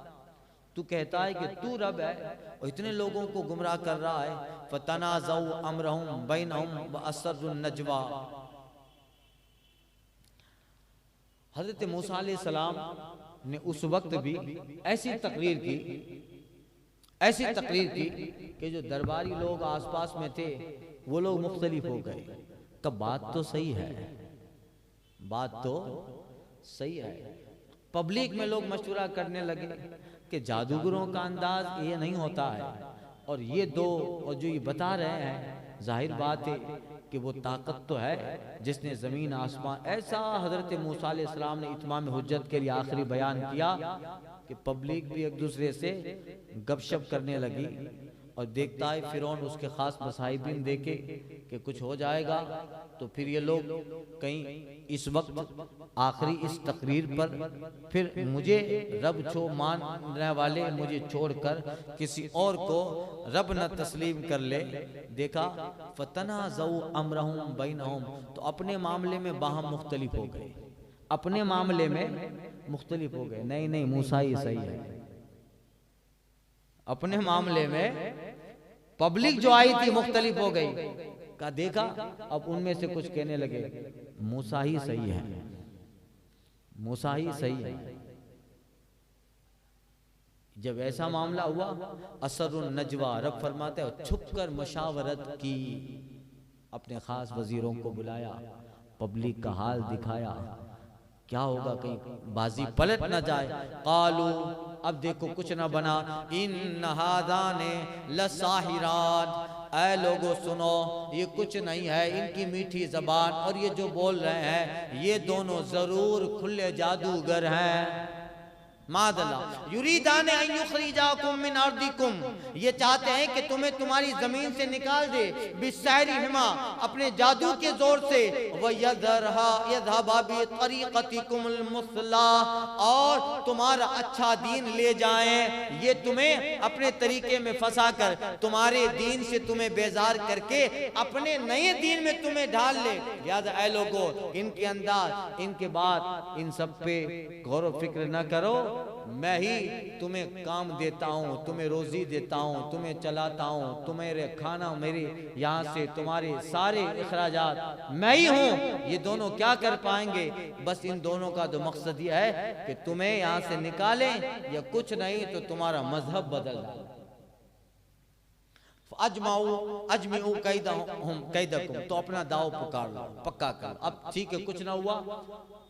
तू कहता है कि तू रब है और इतने लोगों को गुमराह कर रहा है। फतनाज़उ अमरहुम बैनहुम व असर्रुन नजवा। हजरत मूसा अलैहिस्सलाम ने उस वक्त भी ऐसी तकरीर की कि जो दरबारी लोग आसपास में थे वो लोग मुख्तलिफ हो गए। कब बात तो सही है, बात तो सही है। पब्लिक में लोग मशवरा करने लगे कि जादूगरों का अंदाज ये नहीं होता है, और ये दो और जो ये बता रहे हैं, जाहिर बात है कि वो ताकत तो है जिसने ज़मीन आसमान। ऐसा हज़रत मूसा अलैहिस्सलाम ने इत्माम हुज्जत के लिए आखिरी बयान किया कि पब्लिक भी एक दूसरे से गपशप करने लगी, और देखता है फिरौन उसके ख़ास मसाहिबीन देखे कि कुछ हो जाएगा तो फिर ये लोग कहीं इस वक्त आखिरी इस तकरीर पर फिर मुझे रब छो मानने वाले मुझे छोड़कर किसी और को रब न तस्लीम कर ले। देखा फतनाज़उ अमरहुम बैनहुम, तो अपने मामले में बाहम मुख्तलिफ हो गए, अपने मामले में मुख्तलिफ हो गए। नहीं नहीं मूसा ही सही है। अपने मामले में पब्लिक जो आई थी मुख्तलिफ हो गई। का देखा अब उनमें से कुछ कहने लगे मूसा ही सही है, मूसा ही सही है। जब ऐसा मामला हुआ असरुन नजवा, रब फरमाते हैं छुप कर मशावरत की, अपने खास वजीरों को बुलाया, पब्लिक का हाल दिखाया, क्या होगा कहीं बाजी पलट ना जाए। कालू, अब देखो कुछ ना बना, इन हादाने लसाहिरान, ऐ लोगो सुनो ये कुछ नहीं है, इनकी मीठी जबान और ये जो बोल रहे हैं ये दोनों जरूर खुले जादूगर हैं। मादला युरीदान अन युखरिजाकुम मिन अर्दिकुम, ये चाहते हैं कि तुम्हें तुम्हारी जमीन से निकाल दे, बिस्साहिरी हिमा, अपने जादू के जोर से, व यज़हबा बि तरीक़तिकुमुल मुस्ला, और तुम्हारा अच्छा दीन ले जाएं, ये तुम्हें अपने तरीके में फंसा कर तुम्हारे दीन से तुम्हें बेजार करके अपने नए दीन में तुम्हें ढाल ले। याद ऐ लोगो, इनके अंदाज, इनके बाद इन सब पे गौर फिक्र न करो, मैं ही तुम्हें काम देता हूँ, तुम्हें रोजी देता हूँ, तुम्हें चलाता हूँ, तुम्हारे खाना मेरे यहाँ से, तुम्हारे सारे इखराजात मैं ही हूँ। ये दोनों क्या कर पाएंगे? बस इन दोनों का तो मकसद ये है कि तुम्हें यहाँ से निकालें, या कुछ नहीं तो तुम्हारा मजहब बदल जाए। अजमाऊ कैदकुम, तो अपना दाव पुकार लो, पक्का करो। अब ठीक है कुछ ना हुआ,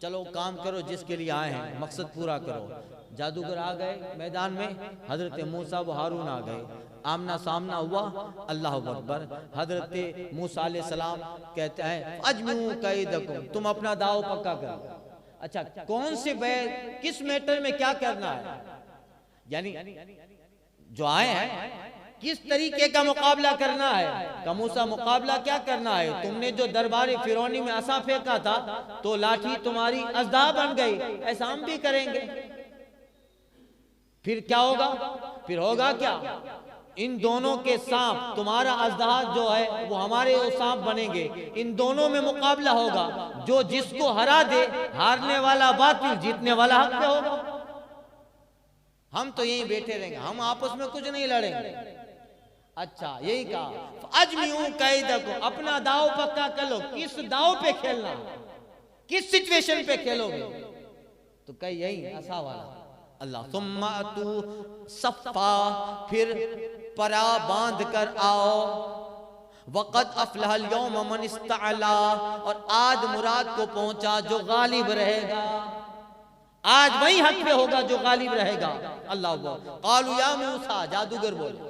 चलो काम करो जिसके लिए आए हैं, मकसद पूरा करो। जादूगर आ गए मैदान में, हजरत मूसा व हारून आ गए, आमना सामना हुआ। अल्लाह अकबर। हजरत मूसा अलैहिस्सलाम कहते हैं अजमाऊ कैदकुम, तुम अपना दाव पक्का करो। अच्छा कौन से किस मैटर में क्या करना है, यानी जो आए हैं किस तरीके का मुकाबला करना है। का मूसा मुकाबला क्या करना है? तुमने जो दरबारी फिरौनी में असा फेंका था तो लाठी तुम्हारी अज़दा बन गई, ऐसा हम भी करेंगे। फिर क्या होगा? फिर होगा क्या? इन दोनों के सांप, तुम्हारा अज़दा जो है वो हमारे सांप बनेंगे, इन दोनों में मुकाबला होगा। जो जिसको हरा दे, हारने वाला बातिल, जीतने वाला हक पे होगा। हम तो यहीं बैठे रहेंगे, हम आपस में कुछ नहीं लड़ेंगे। अच्छा यही कहा अजमिऊ कैदकुम, अपना दाव पक्का कर लो। किस दाव पे खेलना, किस सिचुएशन पे खेलोगे? तो कहीं यही असा वाला। अल्लाह सुम्मा तू सफ़ा, फिर परा बांध कर आओ। वक़द अफ़लहल यौम मन इस्तअला, और आज मुराद को पहुंचा जो गालिब रहेगा। आज वही हक पे होगा जो गालिब रहेगा। अल्लाह क़ालू या मूसा, जादूगर बोले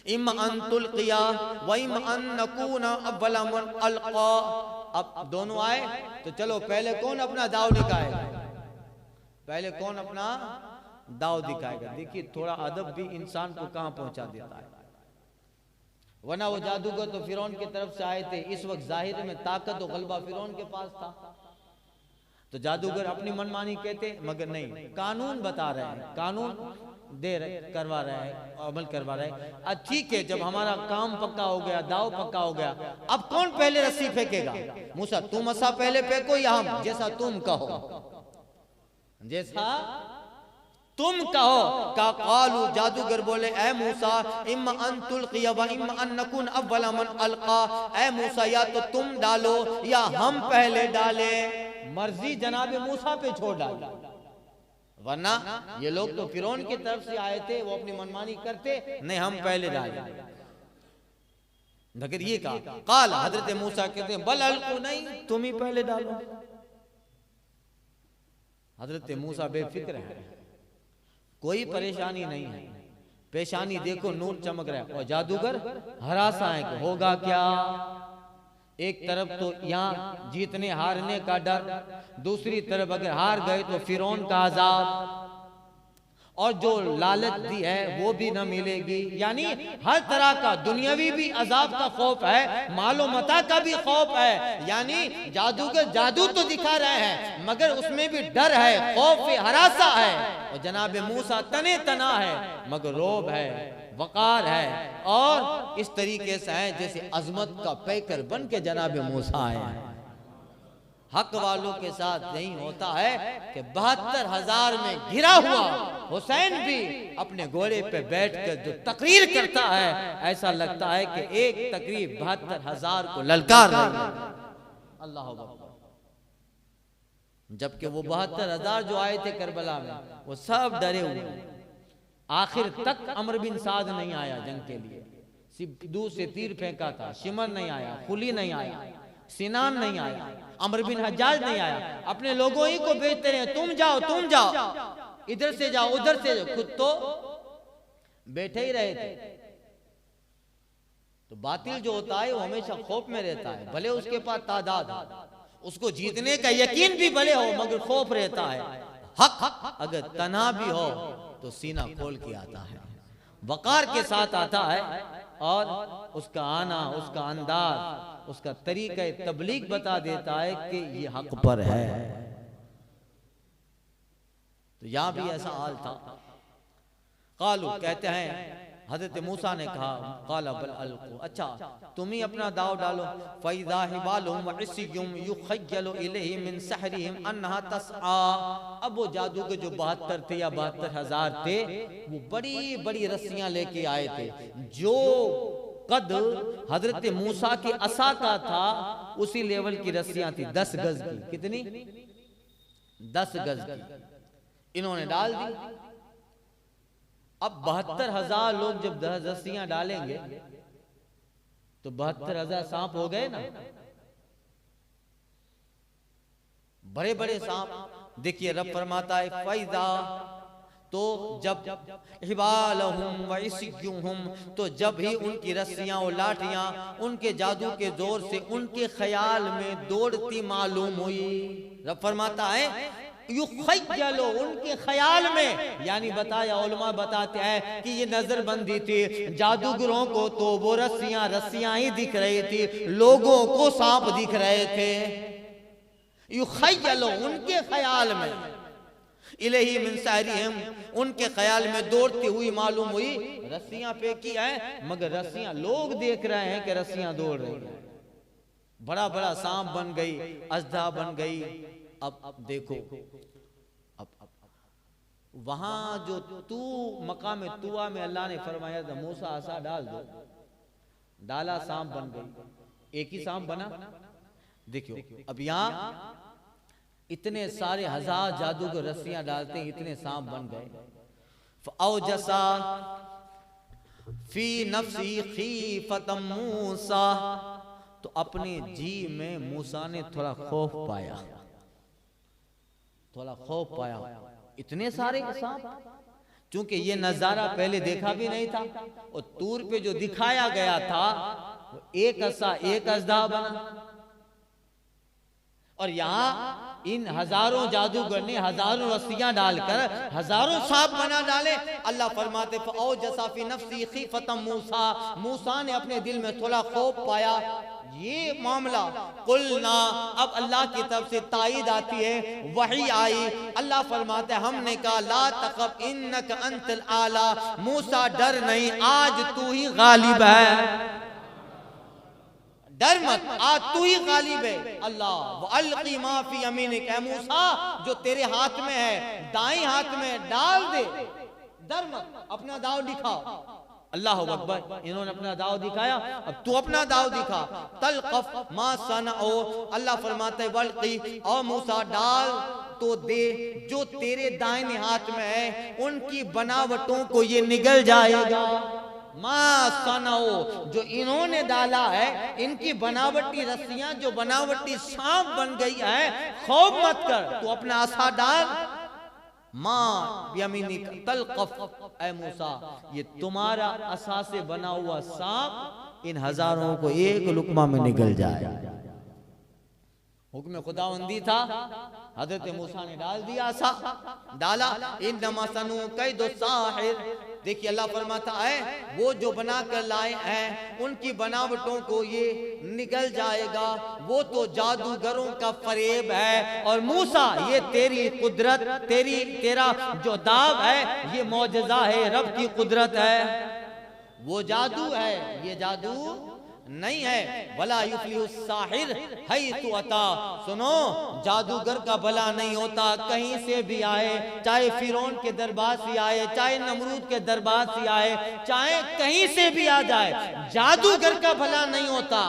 इम्मा अन तुल्क़िया व इम्मा अन नकूना अव्वला मन अलक़ा। अब दोनों आए तो चलो पहले कौन अपना दाव दिखाएगा, पहले कौन अपना दाव दिखाएगा। देखिए थोड़ा अदब भी इंसान को कहाँ पहुंचा देता है। वरना वो जादूगर तो फिरौन की तरफ से आए थे, इस वक्त जाहिर में ताकत और गलबा फिरौन के पास था, तो जादूगर अपनी मनमानी कहते, मगर नहीं, कानून बता रहे हैं, कानून दे रहे, करवा रहे हैं, अमल करवा रहे हैं। ठीक है, जब हमारा काम पक्का हो गया, दाव पक्का हो गया, अब कौन पहले रस्सी फेंकेगा? मूसा तुम असा पहले फेंको या हम? जैसा तुम कहो, जैसा तुम कहो। का कालू, जादूगर बोले ए मूसा इम्मा अन तुल्क़िया व इम्मा अन नकुन अव्वला मन अलक़ा। ए मूसा या तो तुम डालो या हम पहले डालें। मर्जी जनाब मूसा पे छोड़ डाली, वरना ये लोग तो फिरौन की तरफ से आए थे, वो अपनी मनमानी करते, नहीं हम पहले डाले। मगर ये कहा, काल हजरत मूसा कहते हैं बल अलकू, नहीं तुम ही पहले डालो। हजरत मूसा बेफिक्र है, कोई परेशानी नहीं है, पेशानी देखो नूर चमक रहा है, और जादूगर हरासा है कि होगा क्या। एक तरफ तो यहाँ जीतने हारने का डर, दूसरी तरफ अगर हार गए तो फिरौन का अजाब, और जो लालच दी है वो भी न मिलेगी। यानी हर तरह का दुनियावी भी अजाब का खौफ है, मालो मता का भी खौफ है। यानी जादूगर जादू तो दिखा रहे हैं मगर उसमें भी डर है, खौफ हरासा है। और जनाब मूसा तने तना है मगर रोब है, वकार है, और इस तरीके से है जैसे अजमत का पैकर बन के जनाब मूसा आए। हक वालों के साथ नहीं होता है कि 72,000 में घिरा हुआ हुसैन भी अपने घोड़े पे बैठकर जो तकरीर करता है, ऐसा लगता है कि एक तकरीर 72,000 को ललकार रही है। अल्लाह अकबर। जबकि वो 72,000 जो आए थे करबला में, वो सब डरे हुए। आखिर तक अमर बिन साद नहीं आया जंग के लिए, सिर्फ दूर से तीर फेंका था, शिमर नहीं आया, खुली नहीं आया, सिनान नहीं आया, अमर बिन हज्जाज नहीं आया। अपने लोगों ही को भेजते रहे, तुम जाओ, इधर से जाओ, उधर से जाओ, खुद तो बैठे ही रहे थे। तो बातिल जो होता है वो हमेशा खौफ में रहता है, भले उसके पास तादाद, उसको जीतने का यकीन भी भले हो मगर खौफ रहता है। हक अगर तना भी हो तो सीना खोल के आता है, वकार के साथ आता है, और उसका आना, उसका अंदाज, उसका तरीका तबलीग बता देता है कि ये हक पर है। तो यहां भी ऐसा हाल था। कालू कहते हैं हजरत मूसा ने कहा, काला बल अलकू, अच्छा तुम ही अपना दाव डालो। फैज़ा हिबालुहुम व इस्युम युखय्यलु इलैहि मिन सहरिहिम अन्नहा तसआ। अब वो जादूगर जो 72 थे या 72,000 थे, वो बड़ी बड़ी रस्सियां लेके आए थे, जो कद हजरत मूसा के असा का था उसी लेवल की रस्सियां थी, 10 गज की। कितनी? 10 गज की इन्होंने डाल दी। अब 72,000 लोग जब 10 रस्सियां डालेंगे तो 72,000 सांप हो गए ना, बड़े बड़े सांप। देखिए रब फरमाता है फैज़ा, तो जब हिबालहुम व इस्युहुम, तो जब ही उनकी रस्सियां और लाठियां उनके जादू के जोर से उनके ख्याल में दौड़ती मालूम हुई। रब फरमाता है युखय्यलो, उनके ख्याल में, यानी बताया उलमा बताते हैं कि ये नजरबंदी थी। जादूगरों को तो वो रस्सियां ही दिख रही थी, लोगों को सांप दिख रहे थे। युखय्यलो, उनके ख्याल में, इलैहि मिन सहरिहिम, उनके ख्याल में दौड़ती हुई मालूम हुई। रस्सियां फेंकी है मगर रस्सियां लोग देख रहे हैं कि रस्सियां दौड़ रही हैं। बड़ा बड़ा सांप बन गई, अजदा बन गई। अब देखो, अब वहां जो तू मकाम तुआ में अल्लाह ने फरमाया था मूसा आसा डाल दो, डाला, सांप बन गई। एक ही सांप बना। देखियो अब यहाँ इतने सारे 1000 जादूगर रस्सियां डालते हैं, इतने सांप बन गए। फऔजसा फी नफ्सी खीफतम मूसा, तो अपने जी में मूसा ने थोड़ा खौफ पाया, थोड़ा खौफ पाया। इतने सारे सांप, क्योंकि ये नजारा पहले देखा भी नहीं था, और तूर पे जो दिखाया गया था वो एक असा एक अजदा बना, और यहाँ इन हजारों जादूगर ने हजारों रस्सियां डालकर हजारों सांप बना डाले। अल्लाह फरमाते फऔजसा फी नफ्सी खीफतम मूसा, मूसा ने अपने दिल में थोड़ा खौफ पाया। ये मामला कुलना, अब अल्लाह की तरफ से तायीद आती है, वही आई। अल्लाह फरमाते हमने कहा ला तखफ इन्नका अंतल आला, मूसा डर नहीं, आज तू ही गालिब है, डर मत, आज तू ही गालिब है। अल्लाह व अलकी मा फी यमीनिक, ऐ मूसा जो तेरे हाथ में है, दाएं हाथ में डाल दे, डर मत, अपना दाव दिखाओ। अल्लाह अकबर, इन्होंने अपना दाव दिखाया, अब तू अपना दाव दिखा। तलक़फ़ मा सनअ, अल्लाह फरमाते हैं वल्क़ी, और मूसा डाल तो दे जो तेरे दाहिने हाथ में है, उनकी बनावटों को ये निगल जाएगा। मा सनओ, जो इन्होंने डाला है, इनकी बनावटी रस्सियां जो बनावटी सांप बन गई है, खौफ मत कर, तू अपना आसा डाल। माँ यमीनी तलक़फ़, ऐ मूसा ये तुम्हारा आसा से बना हुआ सांप इन हजारों को एक लुकमा में निगल जाए। हुक्म खुदावंदी था, हजरत मूसा ने डाल दिया आसा, डाला। इन्नमा सनु कैदु साहिर, देखिए अल्लाह फरमाता है वो जो बना कर लाए हैं उनकी बनावटों को ये निकल जाएगा, वो तो जादूगरों का फरेब है। और मूसा ये तेरी कुदरत, तेरा जो दाव है ये मौजज़ा है, रब की कुदरत है, वो जादू है, ये जादू नहीं है। वला युफ्लिहु साहिर हैतु अता, सुनो जादूगर का भला नहीं होता कहीं से भी आए, चाहे फिरौन के दरबार से आए, चाहे नमरूद के दरबार से आए, चाहे कहीं से भी आ जाए, जादूगर का भला नहीं होता।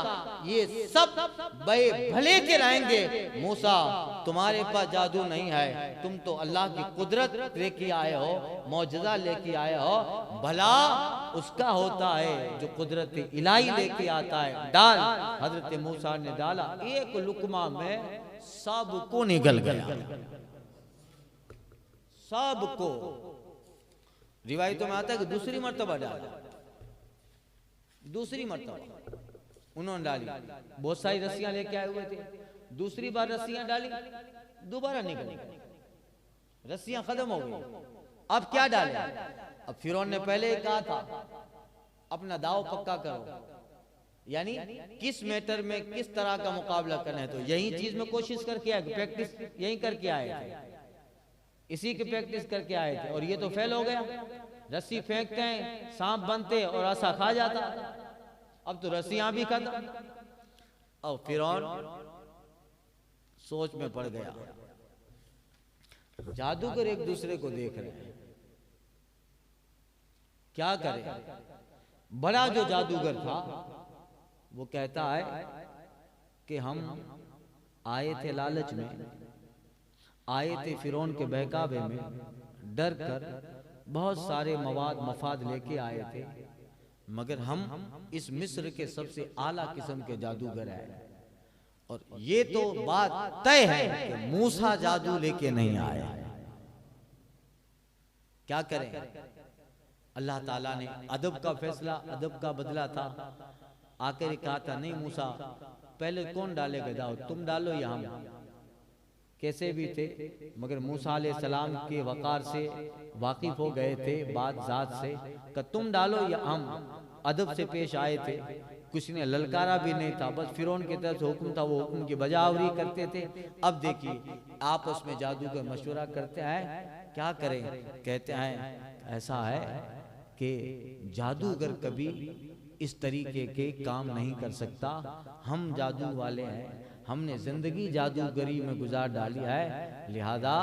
ये सब भले के रहेंगे। मूसा तुम्हारे पास जादू नहीं है, तुम तो अल्लाह की कुदरत लेके आए हो, मौजज़ा लेके आए हो, भला उसका होता है जो कुदरत इलाही लेके आता है। डाल, हजरत मूसा ने डाला, एक लुकमा में सबको निगल गया, सबको। रिवायतों में आता है कि दूसरी मर्तबा डाला, दूसरी मर्तबा उन्होंने डाली, बहुत सारी रस्सियां लेके आए हुए थे, दूसरी बार रस्सियां डाली, दोबारा निकल गई, रस्सियां खत्म हो गई। अब क्या डाले? अब फिरौन ने पहले कहा था अपना दाव पक्का करो, यानी किस मैटर में किस तरह का मुकाबला करना है, तो यही चीज में कोशिश करके आए, प्रैक्टिस यही करके आए थे, इसी की प्रैक्टिस करके आए थे, और ये तो फेल हो गया। रस्सी फेंकते हैं, सांप बनते और आसा खा जाता, अब तो रस्सियां भी खत्म। और फिरौन सोच में पड़ गया, जादूगर एक दूसरे को देख रहे हैं, क्या करें। बड़ा जो जादूगर था वो कहता है कि हम आए थे लालच में, आए थे फिरौन के बहकावे में, डर कर बहुत सारे मफाद लेके आए थे, मगर हम इस मिस्र के सबसे आला किस्म के जादूगर हैं, और ये तो बात तय है कि मूसा जादू लेके नहीं आया। क्या करें? अल्लाह ताला ने अदब का फैसला, अदब का बदला था। आकर कहा था नहीं मूसा, पहले कौन डालेगा दाव, तुम डालो या हम? कैसे भी थे, मगर मूसा अलैहिस्सलाम के वकार से वाकिफ हो गए थे, बात जात से, कि तुम डालो या हम। अदब से पेश आए थे, कुछ ने ललकारा भी नहीं था, बस फिरौन की तरफ से हुक्म था, वो हुक्म की बजावरी करते थे। अब देखिए आपस में जादूगर मशवरा करते हैं, क्या करें। कहते हैं ऐसा है कि जादूगर कभी इस तरीके के काम नहीं कर सकता, हम जादू वाले हैं, हमने जिंदगी जादूगरी में गुजार डाली है, लिहाजा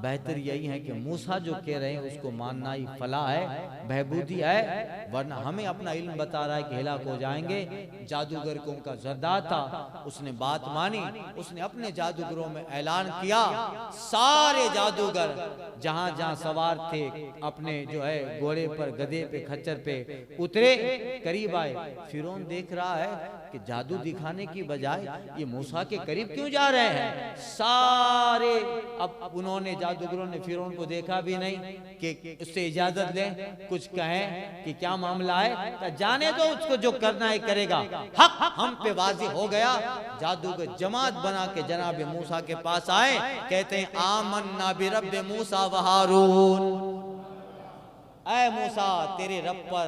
बेहतर यही है कि मूसा जो कह रहे हैं उसको मानना ही फलाह है, बहबूदी है, वरना हमें अपना इल्म बता रहा है कि हिलाक हो जाएंगे। जादूगर को उनका जरदार था, उसने बात मानी, उसने अपने जादूगरों में ऐलान किया, सारे जादूगर जहां जहां सवार थे अपने जो है घोड़े पर, गधे पे, खच्चर पे उतरे, करीब आए। फिरौन देख रहा है कि जादू दिखाने की बजाय ये मूसा के करीब क्यों जा रहे हैं। सारे अब उन्होंने जादूगरों ने फिरौन को देखा भी नहीं कि उससे इजाजत लें, कुछ कहें कि क्या मामला है, तो जाने दो, उसको जो करना है करेगा, हक हम पे वाज़ी हो गया। जादूगर जमात बना के जनाब मूसा के पास आए, कहते हैं आमन्ना बिरब्बि मूसा व हारून, ऐ मूसा तेरे रब पर,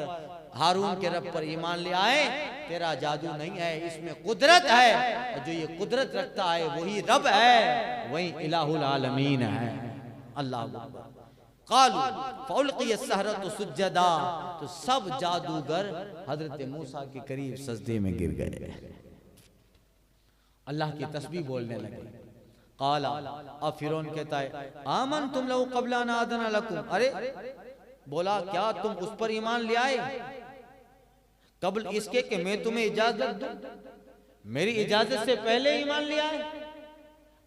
हारून के रब पर ईमान ले आए, तेरा जादू नहीं है, इसमें कुदरत है, और जो ये कुदरत रखता है वही रब है, वही इलाहुल आलमीन है। अल्लाह क़ालू फ़उल्क़िय सहरतु सुज्जदा, तो सब जादूगर हजरत मूसा के करीब सजदे में गिर गए, अल्लाह की तस्बीह बोलने लगे। क़ाला, अब फिरौन कहता है आमनतुम लहु क़ब्ल अन आज़ना लकुम, अरे बोला क्या तुम उस पर ईमान ले आए कबल इसके कि मैं तुम्हें इजाजत दूं, मेरी इजाजत से पहले ईमान लिया है,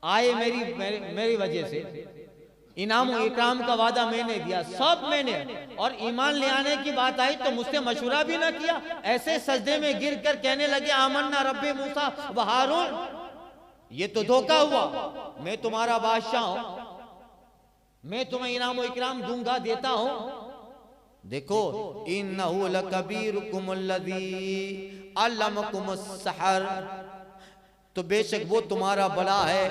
आए मेरी वजह से, इनाम और इकराम का वादा मैंने दिया, सब मैंने, और ईमान ले आने की बात आई तो मुझसे मशवरा भी ना किया, ऐसे सजदे में गिर कर कहने लगे आमन्ना रब्बे मूसा व हारून। ये तो धोखा हुआ। मैं तुम्हारा बादशाह हूं, मैं तुम्हें इनाम और इकराम दूंगा, देता हूं। देखो, इन्नहु लकबीरुकुम अल्लज़ी अल्लमकुमुस सहर, तो बेशक वो तुम्हारा बड़ा है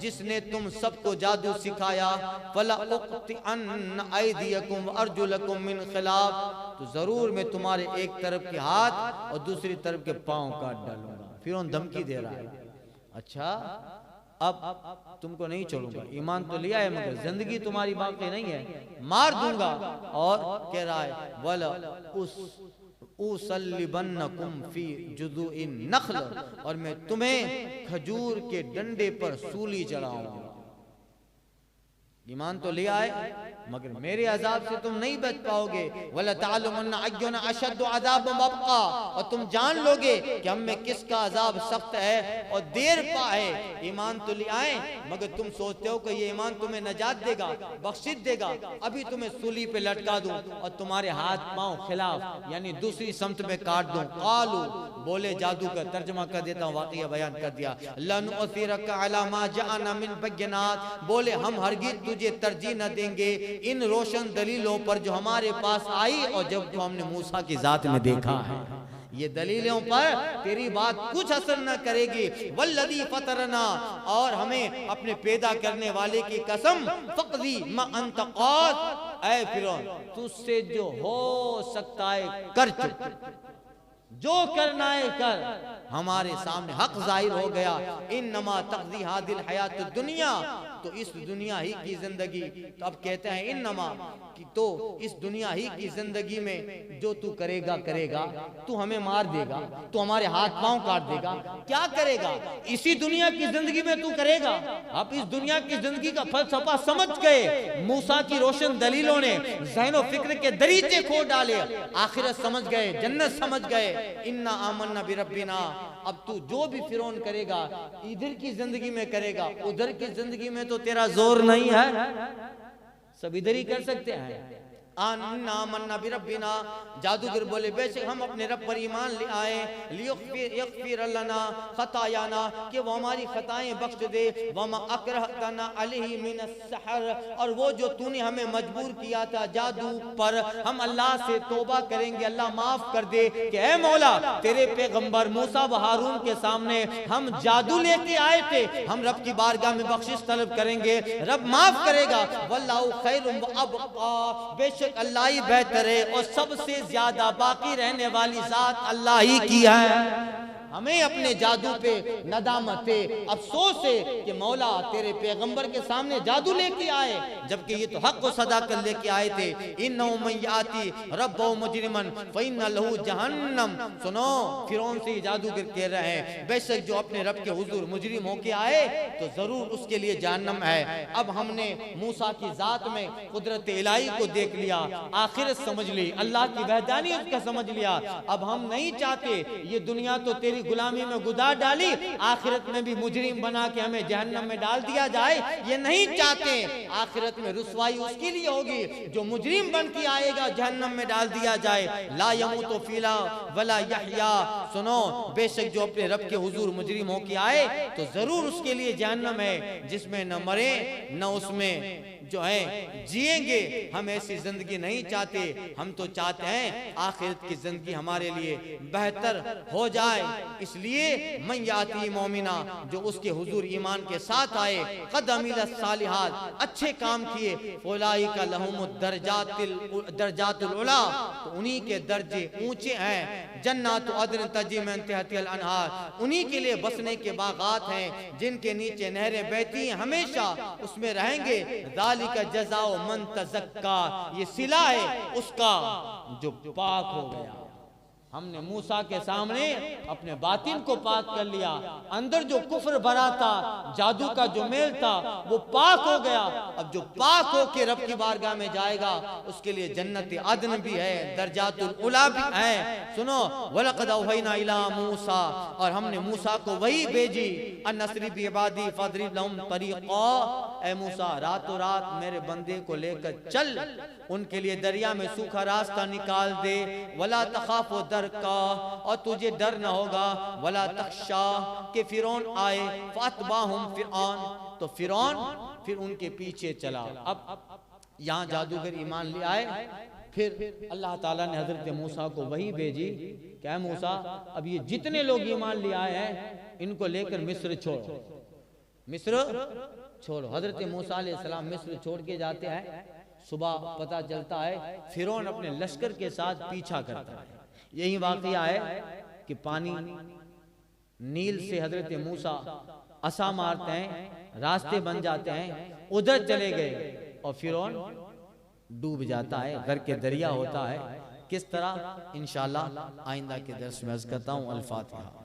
जिसने तुम सबको जादू सिखाया। फला उक़तिअन्न अयदियकुम अर्जुलकुम मिन खिलाफ, तो जरूर मैं तुम्हारे एक तरफ के हाथ और दूसरी तरफ के पांव काट डालूंगा। फिरौन धमकी दे रहा है। अच्छा, अब तुमको नहीं छोड़ूंगा, ईमान तो लिया है मगर जिंदगी तुम्हारी बाकी नहीं है, मार दूंगा। और कह रहा है वला उसल्लिबन्नकुम फी जुज़ुइन नख्ल, और मैं तुम्हें खजूर के डंडे पर सूली चढ़ाऊंगा। ईमान तो लिया है मगर मेरे अजाब से तुम नहीं बच पाओगे। वला तालमुन्ना अय्युना अशद्दु अज़ाब वबक़ा, और तुम जान लोगे कि हम में किसका अजाब सख्त है और देर पा है। ईमान तो ले आए मगर तुम सोचते हो कि ये ईमान तुम्हें नजात देगा, बख्शिश देगा, अभी तुम्हें सूली पे लटका दूं और तुम्हारे हाथ पांव खिलाफ यानी दूसरी समत में काट दूं। कालू, बोले जादू का तर्जमा कर देता हूँ, वाक़या बयान कर दिया। लनुअसिरका अला मा जाअना मिन बय्यिनात, बोले हम हरगिज़ तुझे तरजीह न देंगे इन रोशन दलीलों पर जो हमारे पास आई और जब जो हमने मूसा की जात में देखा है। ये दलीलों पर तेरी बात कुछ असर न करेगी। वल्लज़ी फतरना, और हमें अपने पैदा करने वाले की कसम, फ़क़दी मा अंत क़ाद, ऐ फिरौन तुझसे जो हो सकता है कर चुक, जो करना है कर, हमारे सामने हक जाहिर हो गया। इन्नमा तक़दी हादिल हयात दुनिया, तो इस दुनिया ही की जिंदगी, तो अब कहते हैं इन्नमा कि तो इस दुनिया ही की जिंदगी में जो तू करेगा करेगा, तू हमें मार देगा, तू हमारे हाथ पांव काट देगा, क्या करेगा इसी दुनिया की जिंदगी में तू करेगा। अब इस दुनिया की जिंदगी का फलसफा समझ गए, मूसा की रोशन दलीलों ने ज़हन फिक्र के दरीचे खोल डाले, आखिरत समझ गए, जन्नत समझ गए। इन्ना आमन्ना बिरब्बिना, अब तू जो भी फिरौन करेगा इधर की जिंदगी में करेगा, उधर की जिंदगी में तो तेरा जोर नहीं है, सब इधर ही कर सकते हैं। अन्ना मन्ना बिरब्बिना, जादूगर बोले बेशक हम अपने रब पर ईमान ले आए, लियग़फ़िर लना ख़तायाना, कि वो हमारी खताएं बख्श दे, वमा अकरहतना अलैहि मिनस सहर, और वो जो तूने हमें मजबूर किया था जादू पर, हम अल्लाह से तौबा करेंगे, अल्लाह माफ कर दे कि ऐ मौला तेरे पैगंबर मूसा व हारून के सामने हम जादू लेके आए थे, हम रब की बारगाह में बख्शिश तलब करेंगे, रब माफ करेगा। वल्लाहु खैरुम व अबक़ा, बेशक अल्लाह ही बेहतर है और सबसे ज्यादा बाकी रहने वाली जात अल्लाह ही की है। हमें अपने जादू पे नदामत है, अफसोस है कि मौला तेरे पैगंबर के सामने जादू लेके आए, जबकि ये तो हक को सदा कर लेके आए थे। इन्नहु मन याति रब्बहु मुजरिमन फइन्न लहू जहन्नम, सुनो फिरौन से जादूगर कह रहे हैं बेशक जो अपने रब के हुजूर मुजरिम होके आए तो जरूर उसके लिए जहन्नम है। अब हमने मूसा की जात में कुदरत इलाही को देख लिया, आखिरत समझ ली, अल्लाह की वहदानियत का समझ लिया। अब हम नहीं चाहते ये दुनिया तो तेरी गुलामी में गुजार डाली, आखिरत में भी मुजरिम बना के हमें जहन्नम में डाल दिया जाए, ये नहीं चाहते। आखिरत में रुसवाई उसके लिए होगी जो मुजरिम बन के आएगा, जहन्नम में डाल दिया जाए। ला यमूतु फीहा वला यहया, सुनो बेशक जो अपने रब के हुजूर मुजरिम होके आए तो जरूर उसके लिए जहन्नम है, जिसमें न मरे न उसमें जो है जिएंगे। हम ऐसी जिंदगी नहीं चाहते, हम तो चाहते हैं आखिरत की जिंदगी हमारे लिए बेहतर हो जाए। इसलिए मन याती मोमिना, जो उसके हुजूर ईमान के साथ आए, क़द अमिल सालिहात, अच्छे काम किए, फौलाइका लहुमुद दर्जातुल उला, तो उन्हीं के दर्जे ऊंचे हैं। जन्नातु अदन तजरी मिन तहतिहल अनहार, उन्हीं के लिए बसने के बागात हैं जिनके नीचे नहरें बहती हैं, हमेशा उसमें रहेंगे। ज़ालिका जज़ाउ मन तज़क्का, ये सिला है उसका जो पाक हो गया। हमने मूसा के सामने अपने बातिन को पाक कर लिया, अंदर जो कुफ्र भरा था, जादू का जो मेल था, वो पाक हो गया। अब जो पाक हो के रब की बारगाह में जाएगा उसके लिए जन्नत अदन भी है, दर्जातुल उला भी है। सुनो, वलक़द औहयना इला मूसा, और हमने मूसा को वही भेजी, अन्नस्री बि इबादी फदरिब लहुम तरीक़ा, ए मूसा रातों रात मेरे बंदे को लेकर चल, उनके लिए दरिया में सूखा रास्ता निकाल दे। वला तखाफो दर का, और तुझे डर न होगा, वला तख्शा के फिरौन आए, फअतबाहुम फिरऔन, तो फिरौन फिर उनके पीछे चला। अब यहाँ जादूगर ईमान ले आए। फिर अल्लाह ताला ने हजरत मूसा को वही भेजी, क्या मूसा अब ये जितने लोग ईमान ले आए हैं इनको लेकर मिस्र छोड़ो, मिस्र छोड़ो। हजरत मूसा अलैहिस्सलाम मिस्र छोड़ के जाते हैं। सुबह पता चलता है फिरौन अपने लश्कर के साथ पीछा करता है। यही वाकया है कि पानी नील से हजरत मूसा असा मारते हैं, रास्ते बन जाते हैं, उधर चले गए और फिरौन डूब जाता है, घर के दरिया होता है। किस तरह इंशाअल्लाह आइंदा के दर्स में अर्ज करता हूँ। अल फातिहा।